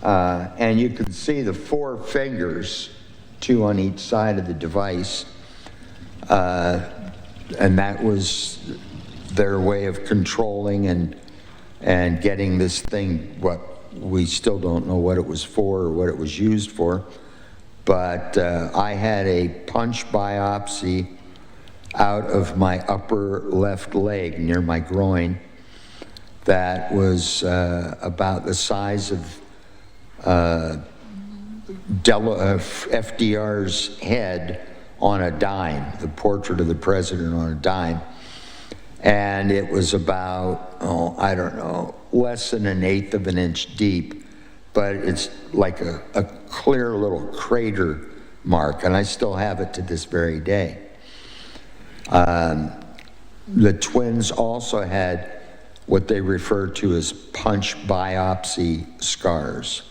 and you can see the 4 fingers, 2 on each side of the device, and that was their way of controlling and getting this thing, what we still don't know what it was for or what it was used for, but I had a punch biopsy out of my upper left leg near my groin that was about the size of FDR's head on a dime, the portrait of the president on a dime. And it was about, I don't know, less than 1/8 of an inch deep, but it's like a clear little crater mark, and I still have it to this very day. The twins also had what they referred to as punch biopsy scars.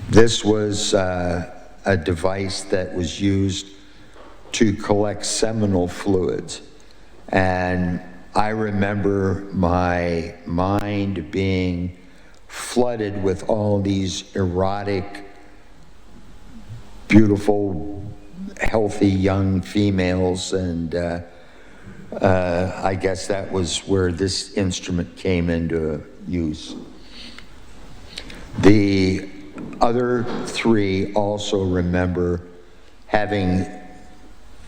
This was a device that was used to collect seminal fluids. And I remember my mind being flooded with all these erotic, beautiful, healthy young females, and I guess that was where this instrument came into use. The other 3 also remember having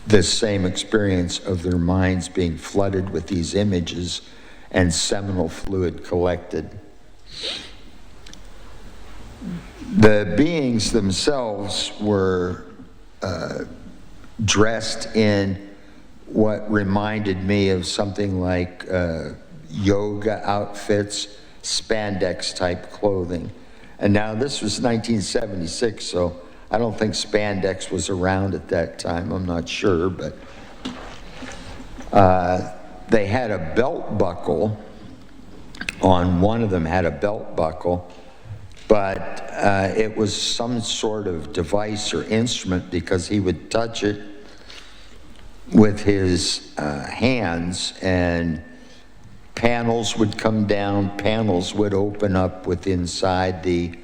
this same experience of their minds being flooded with these images and seminal fluid collected. The beings themselves were dressed in what reminded me of something like yoga outfits, spandex type clothing. And now this was 1976, so I don't think spandex was around at that time. I'm not sure, but they had a belt buckle. On one of them had a belt buckle, but it was some sort of device or instrument because he would touch it with his hands and panels would come down, panels would open up with inside the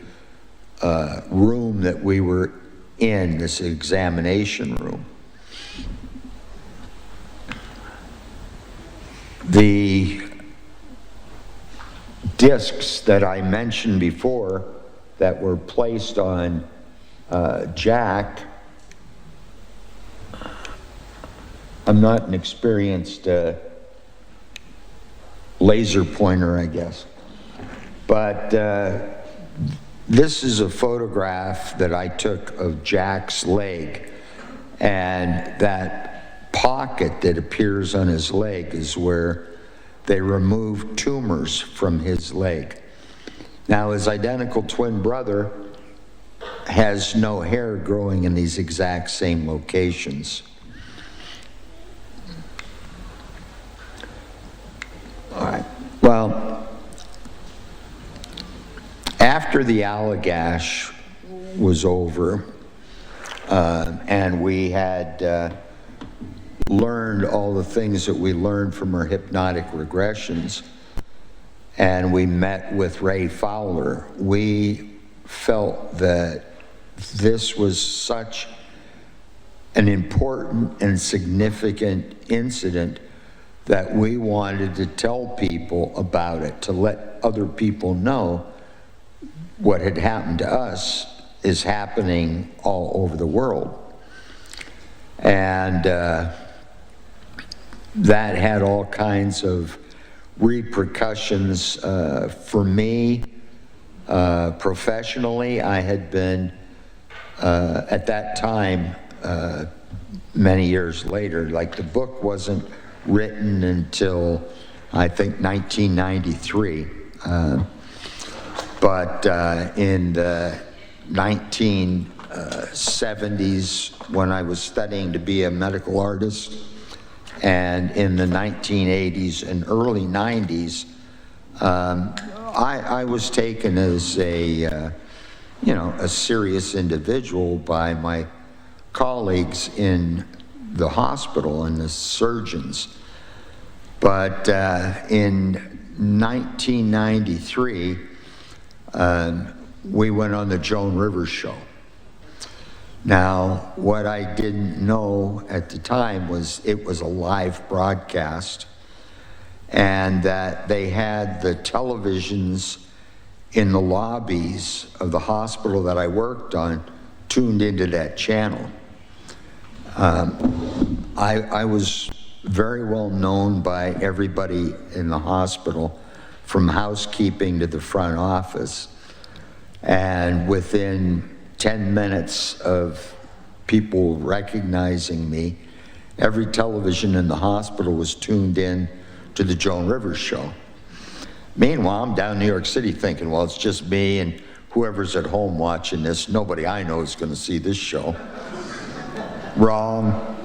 room that we were in, this examination room. The discs that I mentioned before that were placed on Jack, I'm not an experienced laser pointer, I guess, but this is a photograph that I took of Jack's leg, and that pocket that appears on his leg is where they removed tumors from his leg. Now, his identical twin brother has no hair growing in these exact same locations. All right, well, after the Allagash was over, and we had learned all the things that we learned from our hypnotic regressions, and we met with Ray Fowler, we felt that this was such an important and significant incident that we wanted to tell people about it, to let other people know what had happened to us is happening all over the world. And that had all kinds of repercussions for me professionally. I had been, at that time, many years later, like the book wasn't written until I think 1993. But in the 1970s, when I was studying to be a medical artist, and in the 1980s and early 90s, I was taken as a serious individual by my colleagues in the hospital and the surgeons. But in 1993, we went on the Joan Rivers show. Now, what I didn't know at the time was it was a live broadcast, and that they had the televisions in the lobbies of the hospital that I worked on tuned into that channel. I was very well known by everybody in the hospital, from housekeeping to the front office. And within 10 minutes of people recognizing me, every television in the hospital was tuned in to the Joan Rivers show. Meanwhile, I'm down in New York City thinking, well, it's just me and whoever's at home watching this. Nobody I know is going to see this show. Wrong.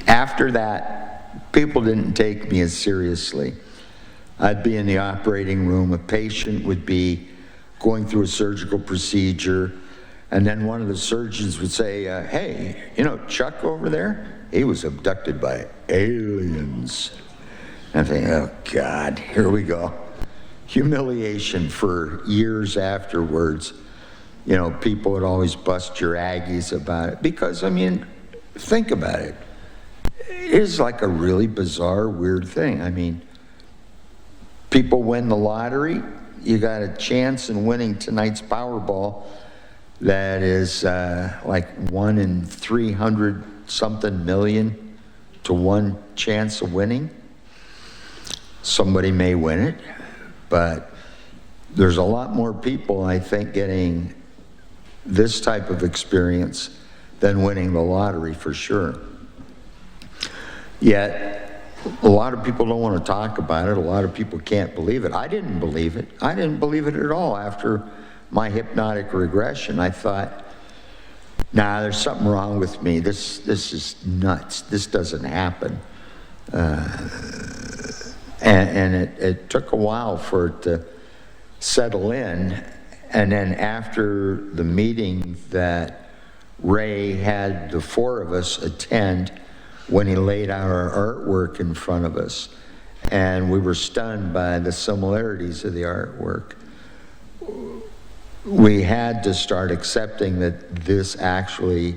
After that, people didn't take me as seriously. I'd be in the operating room, a patient would be going through a surgical procedure, and then one of the surgeons would say, hey, Chuck over there, he was abducted by aliens. And I think, oh God, here we go. Humiliation for years afterwards. People would always bust your Aggies about it, because, think about it. It is like a really bizarre, weird thing. People win the lottery, you got a chance in winning tonight's Powerball that is like 1 in 300 something million to 1 chance of winning. Somebody may win it, but there's a lot more people, I think, getting this type of experience than winning the lottery, for sure. Yet, A lot of people don't want to talk about it. A lot of people can't believe it. I didn't believe it. I didn't believe it at all. After my hypnotic regression, I thought, nah, there's something wrong with me. This is nuts. This doesn't happen. And it took a while for it to settle in. And then after the meeting that Ray had the four of us attend, when he laid out our artwork in front of us, and we were stunned by the similarities of the artwork, we had to start accepting that this actually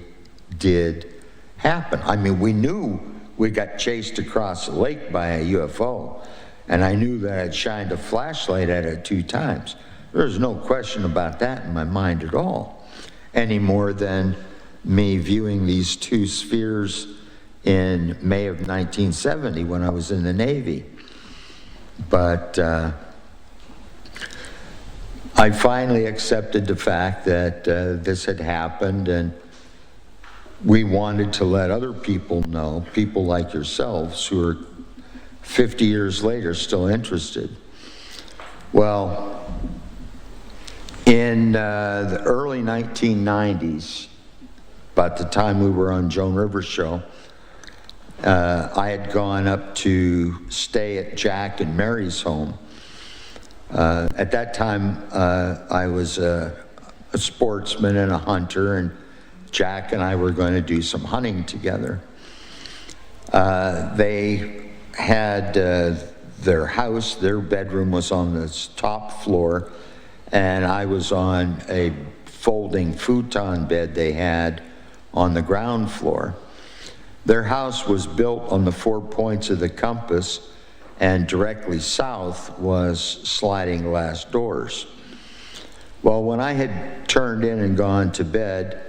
did happen. I mean, we knew we got chased across the lake by a UFO, and I knew that I'd shined a flashlight at it 2 times. There's no question about that in my mind at all, any more than me viewing these 2 spheres in May of 1970 when I was in the Navy. But I finally accepted the fact that this had happened, and we wanted to let other people know, people like yourselves who are 50 years later still interested. Well, in the early 1990s, about the time we were on Joan Rivers' show, I had gone up to stay at Jack and Mary's home. At that time, I was a sportsman and a hunter, and Jack and I were going to do some hunting together. They had their house, their bedroom was on the top floor, and I was on a folding futon bed they had on the ground floor. Their house was built on the 4 points of the compass, and directly south was sliding glass doors. Well, when I had turned in and gone to bed,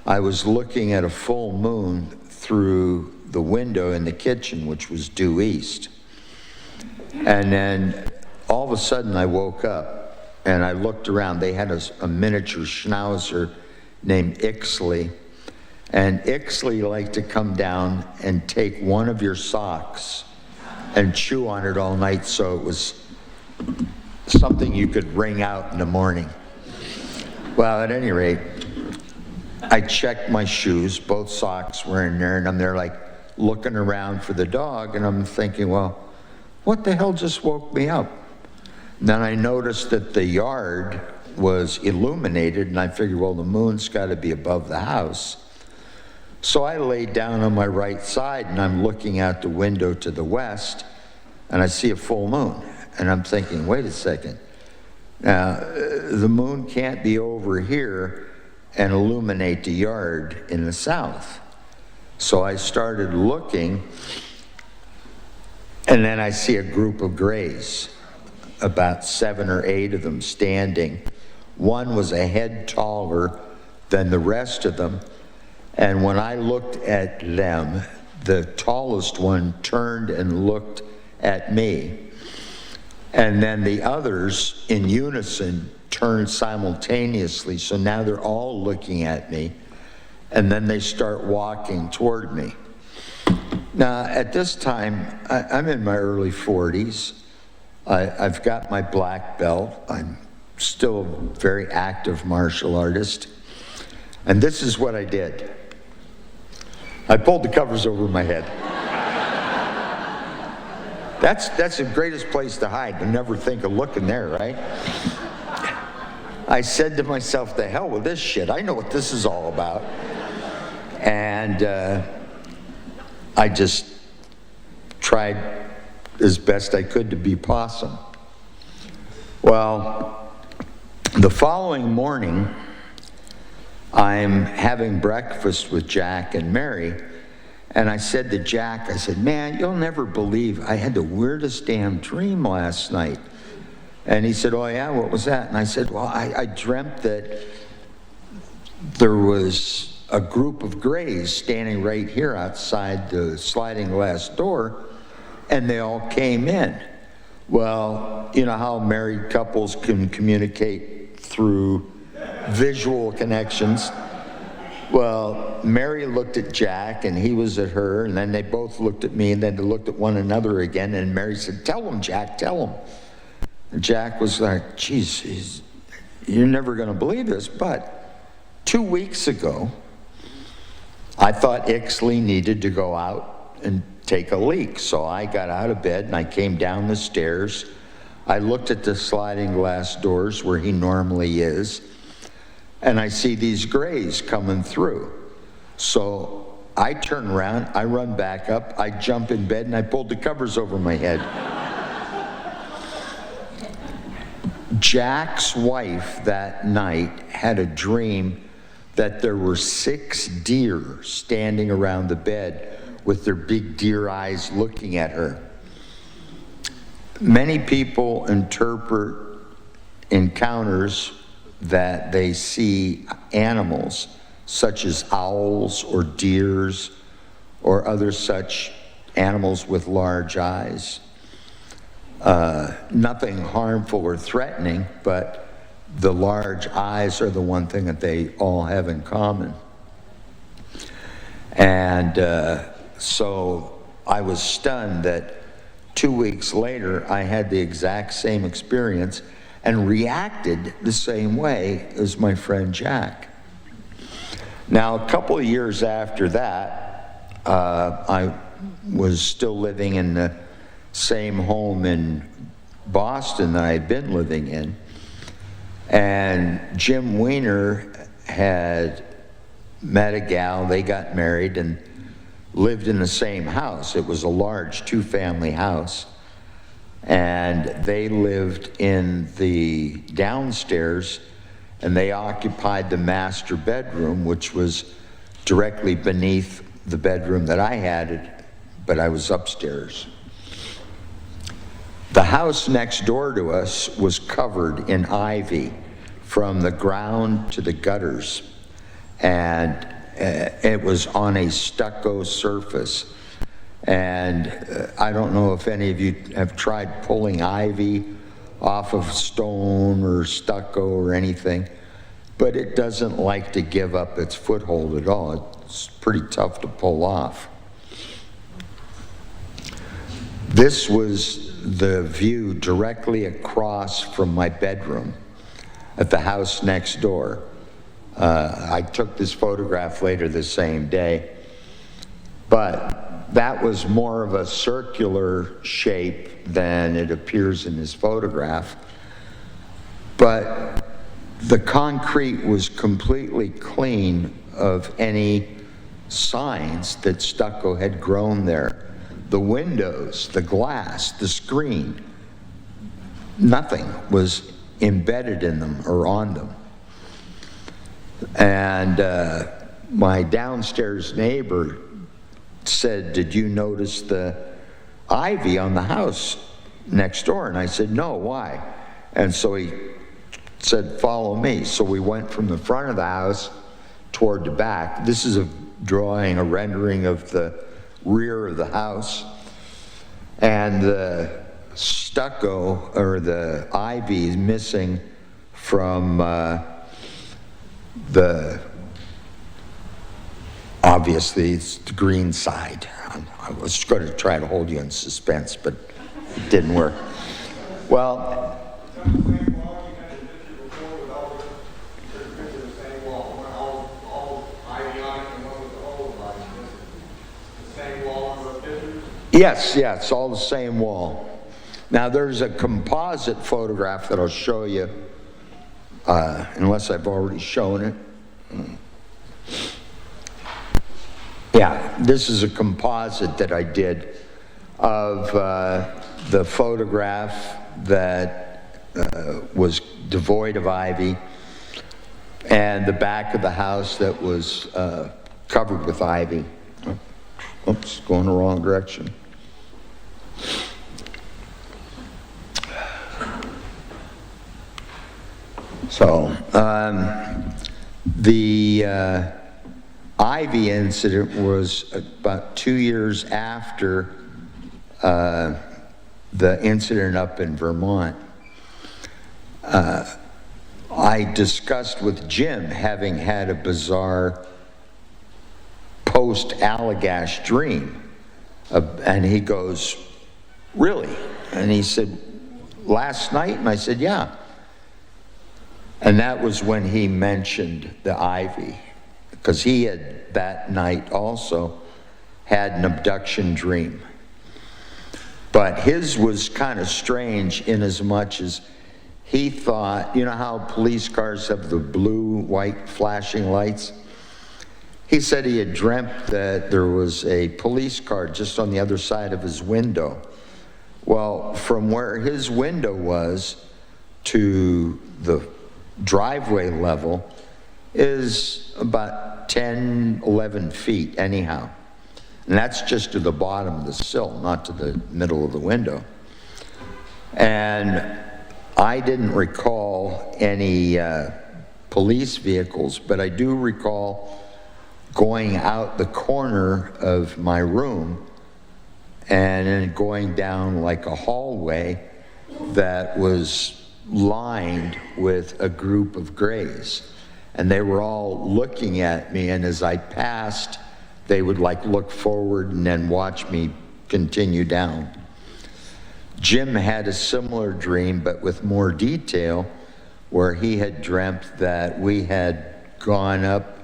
I was looking at a full moon through the window in the kitchen, which was due east. And then all of a sudden I woke up and I looked around. They had a miniature schnauzer named Ixley. And Ixley liked to come down and take one of your socks and chew on it all night, so it was something you could wring out in the morning. Well, at any rate, I checked my shoes, both socks were in there, and I'm there like looking around for the dog, and I'm thinking, well, what the hell just woke me up? And then I noticed that the yard was illuminated, and I figured, well, the moon's got to be above the house. So I laid down on my right side, and I'm looking out the window to the west, and I see a full moon. And I'm thinking, wait a second. Now, the moon can't be over here and illuminate the yard in the south. So I started looking, and then I see a group of grays, about 7 or 8 of them standing. One was a head taller than the rest of them. And when I looked at them, the tallest one turned and looked at me. And then the others, in unison, turned simultaneously. So now they're all looking at me. And then they start walking toward me. Now, at this time, I'm in my early 40s. I've got my black belt. I'm still a very active martial artist. And this is what I did. I pulled the covers over my head. That's the greatest place to hide. You never think of looking there, right? I said to myself, the hell with this shit. I know what this is all about. And I just tried as best I could to be possum. Well, the following morning, I'm having breakfast with Jack and Mary, and I said to Jack, I said, man, you'll never believe I had the weirdest damn dream last night. And he said, oh yeah, what was that? And I said, well, I dreamt that there was a group of grays standing right here outside the sliding glass door, and they all came in. Well, you know how married couples can communicate through visual connections. Well, Mary looked at Jack, and he was at her, and then they both looked at me, and then they looked at one another again, and Mary said, "Tell him, Jack, tell him." And Jack was like, "Geez, you're never going to believe this, but 2 weeks ago, I thought Ixley needed to go out and take a leak. So I got out of bed and I came down the stairs. I looked at the sliding glass doors where he normally is, and I see these grays coming through. So I turn around, I run back up, I jump in bed, and I pulled the covers over my head." Jack's wife that night had a dream that there were 6 deer standing around the bed with their big deer eyes looking at her. Many people interpret encounters that they see animals such as owls or deers or other such animals with large eyes. Nothing harmful or threatening, but the large eyes are the one thing that they all have in common. And so I was stunned that 2 weeks later I had the exact same experience and reacted the same way as my friend Jack. Now, a couple of years after that, I was still living in the same home in Boston that I had been living in. And Jim Weiner had met a gal, they got married and lived in the same house. It was a large 2-family house. And they lived in the downstairs, and they occupied the master bedroom, which was directly beneath the bedroom that I had, but I was upstairs. The house next door to us was covered in ivy from the ground to the gutters, and it was on a stucco surface. And I don't know if any of you have tried pulling ivy off of stone or stucco or anything, but it doesn't like to give up its foothold at all. It's pretty tough to pull off. This was the view directly across from my bedroom at the house next door. I took this photograph later the same day, but that was more of a circular shape than it appears in this photograph. But the concrete was completely clean of any signs that stucco had grown there. The windows, the glass, the screen, nothing was embedded in them or on them. And my downstairs neighbor said, "Did you notice the ivy on the house next door?" And I said, "No, why?" And so he said, "Follow me." So we went from the front of the house toward the back. This is a drawing, a rendering of the rear of the house. And the stucco, or the ivy, is missing from obviously it's the green side. I was going to try to hold you in suspense, but it didn't work. Well, yes, it's all the same wall. Now there's a composite photograph that I'll show you, unless I've already shown it. Yeah, this is a composite that I did of the photograph that was devoid of ivy and the back of the house that was covered with ivy. Oops, going the wrong direction. So, the ivy incident was about 2 years after the incident up in Vermont. I discussed with Jim having had a bizarre post-Allagash dream. And he goes, really? And he said, last night? And I said, yeah. And that was when he mentioned the ivy, because he had that night also had an abduction dream. But his was kind of strange in as much as he thought, you know how police cars have the blue, white flashing lights? He said he had dreamt that there was a police car just on the other side of his window. Well, from where his window was to the driveway level is about 10, 11 feet anyhow. And that's just to the bottom of the sill, not to the middle of the window. And I didn't recall any police vehicles, but I do recall going out the corner of my room and then going down like a hallway that was lined with a group of grays. And they were all looking at me, and as I passed, they would like look forward and then watch me continue down. Jim had a similar dream, but with more detail, where he had dreamt that we had gone up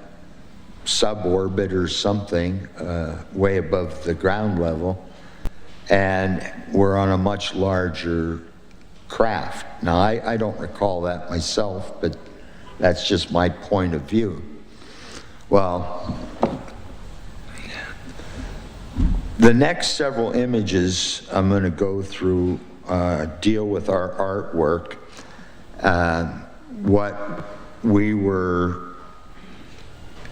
suborbit or something, way above the ground level, and we're on a much larger craft. Now, I don't recall that myself, but that's just my point of view. Well, the next several images I'm going to go through deal with our artwork, what we were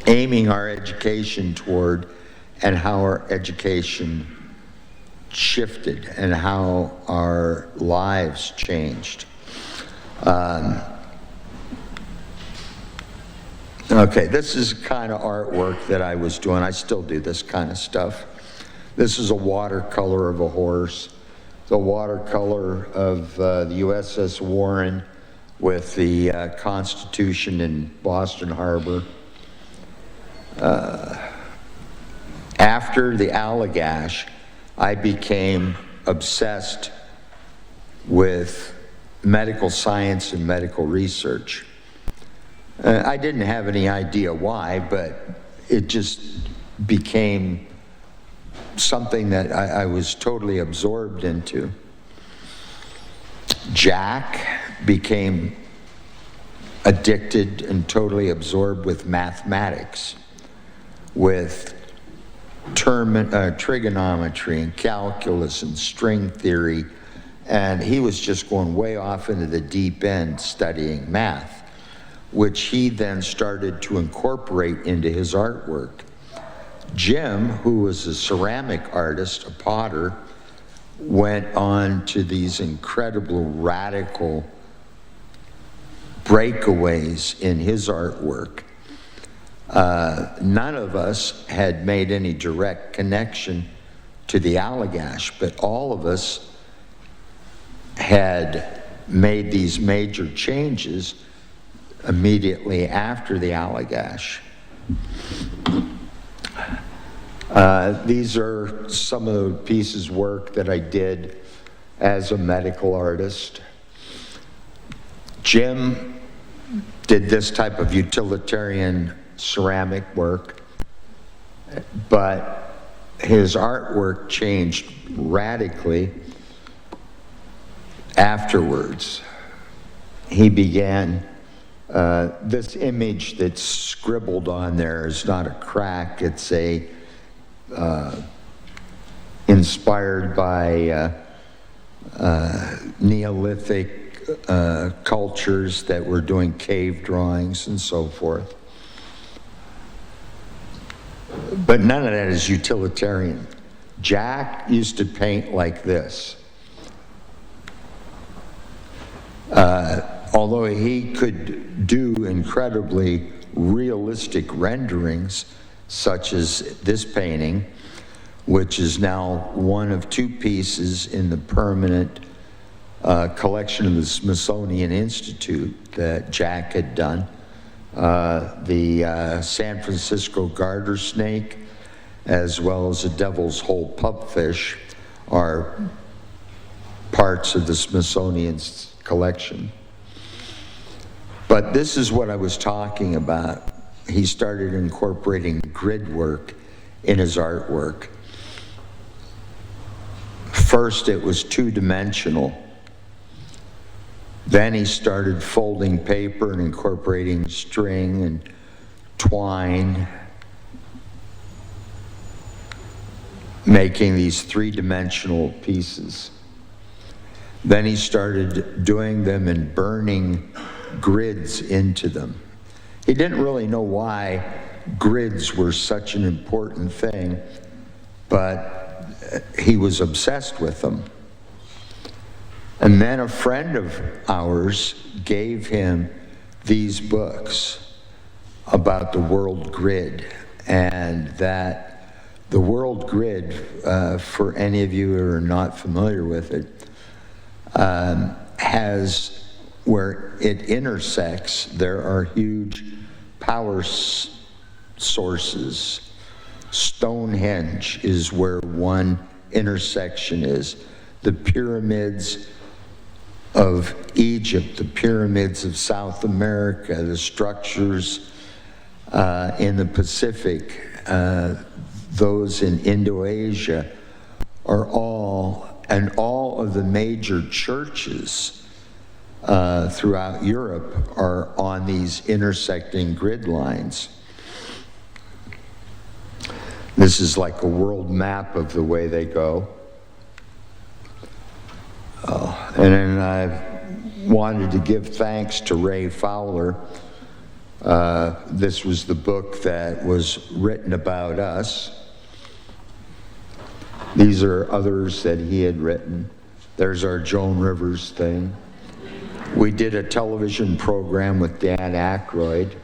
aiming our education toward, and how our education shifted and how our lives changed. Okay, this is the kind of artwork that I was doing. I still do this kind of stuff. This is a watercolor of a horse. It's a watercolor of the USS Warren with the Constitution in Boston Harbor. After the Allagash, I became obsessed with medical science and medical research. I didn't have any idea why, but it just became something that I was totally absorbed into. Jack became addicted and totally absorbed with mathematics, with trigonometry and calculus and string theory, and he was just going way off into the deep end studying math, which he then started to incorporate into his artwork. Jim, who was a ceramic artist, a potter, went on to these incredible radical breakaways in his artwork. None of us had made any direct connection to the Allagash, but all of us had made these major changes immediately after the Allagash. These are some of the pieces of work that I did as a medical artist. Jim did this type of utilitarian ceramic work, but his artwork changed radically afterwards. He began, this image that's scribbled on there is not a crack, it's a inspired by Neolithic cultures that were doing cave drawings and so forth. But none of that is utilitarian. Jack used to paint like this. Although he could do incredibly realistic renderings, such as this painting, which is now one of two pieces in the permanent collection of the Smithsonian Institute that Jack had done. The San Francisco garter snake as well as the devil's hole pupfish, are parts of the Smithsonian's collection. But this is what I was talking about. He started incorporating grid work in his artwork. First, it was two-dimensional. Then he started folding paper and incorporating string and twine, making these three-dimensional pieces. Then he started doing them and burning grids into them. He didn't really know why grids were such an important thing, but he was obsessed with them. And then a friend of ours gave him these books about the world grid, and that the world grid, for any of you who are not familiar with it, has, where it intersects, there are huge power sources. Stonehenge is where one intersection is. The pyramids of Egypt, the pyramids of South America, the structures in the Pacific, those in Indonesia, are all, and all of the major churches throughout Europe are on these intersecting grid lines. This is like a world map of the way they go. And then I wanted to give thanks to Ray Fowler. This was the book that was written about us. These are others that he had written. There's our Joan Rivers thing. We did a television program with Dan Aykroyd.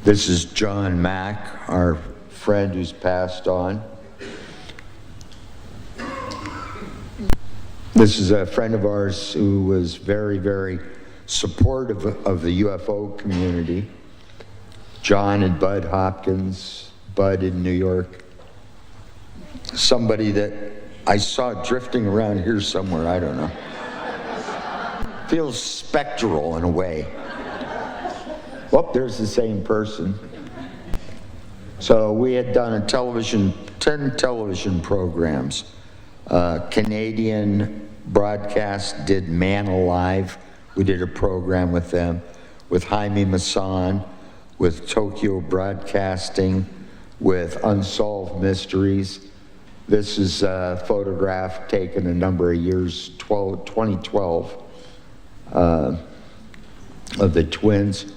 This is John Mack, our friend who's passed on. This is a friend of ours who was very, very supportive of the UFO community. John and Bud Hopkins, Bud in New York. Somebody that I saw drifting around here somewhere, I don't know. Feels spectral in a way. Oh, there's the same person. So we had done 10 television programs. Canadian broadcast did Man Alive. We did a program with them, with Jaime Maussan, with Tokyo Broadcasting, with Unsolved Mysteries. This is a photograph taken a number of years, 2012, of the twins.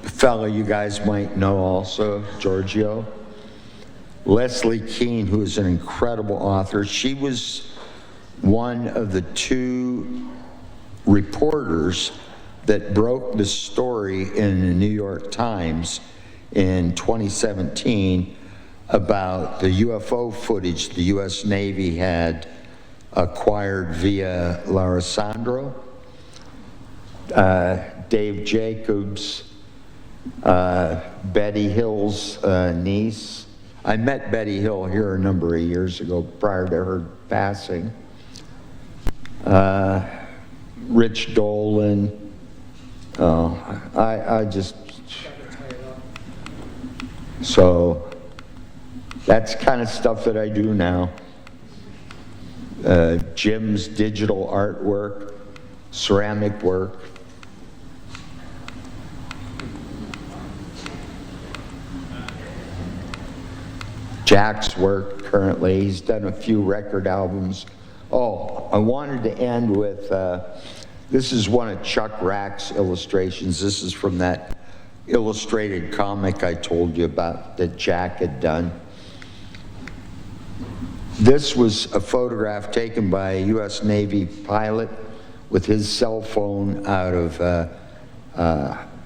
A fellow you guys might know also, Giorgio. Leslie Keene, who is an incredible author. She was one of the two reporters that broke the story in the New York Times in 2017 about the UFO footage the U.S. Navy had acquired via Larasandro. Dave Jacobs, Betty Hill's niece. I met Betty Hill here a number of years ago prior to her passing. Rich Dolan. I just... So that's kind of stuff that I do now. Jim's digital artwork, ceramic work. Jack's work currently. He's done a few record albums. Oh, I wanted to end with, this is one of Chuck Rack's illustrations. This is from that illustrated comic I told you about that Jack had done. This was a photograph taken by a U.S. Navy pilot with his cell phone out of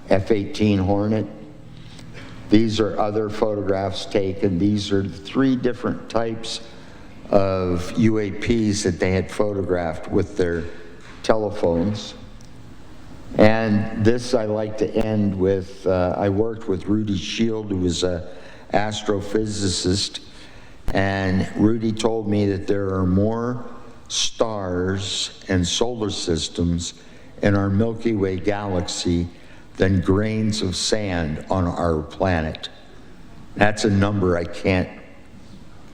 F-18 Hornet. These are other photographs taken. These are 3 different types of UAPs that they had photographed with their telephones. And this I like to end with, I worked with Rudy Shield, who was an astrophysicist, and Rudy told me that there are more stars and solar systems in our Milky Way galaxy than grains of sand on our planet. That's a number I can't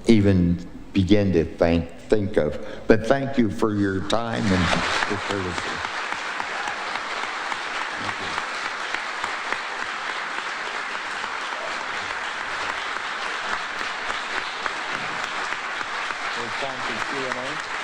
even begin to think of. But thank you for your time and your courtesy. Time for Q&A.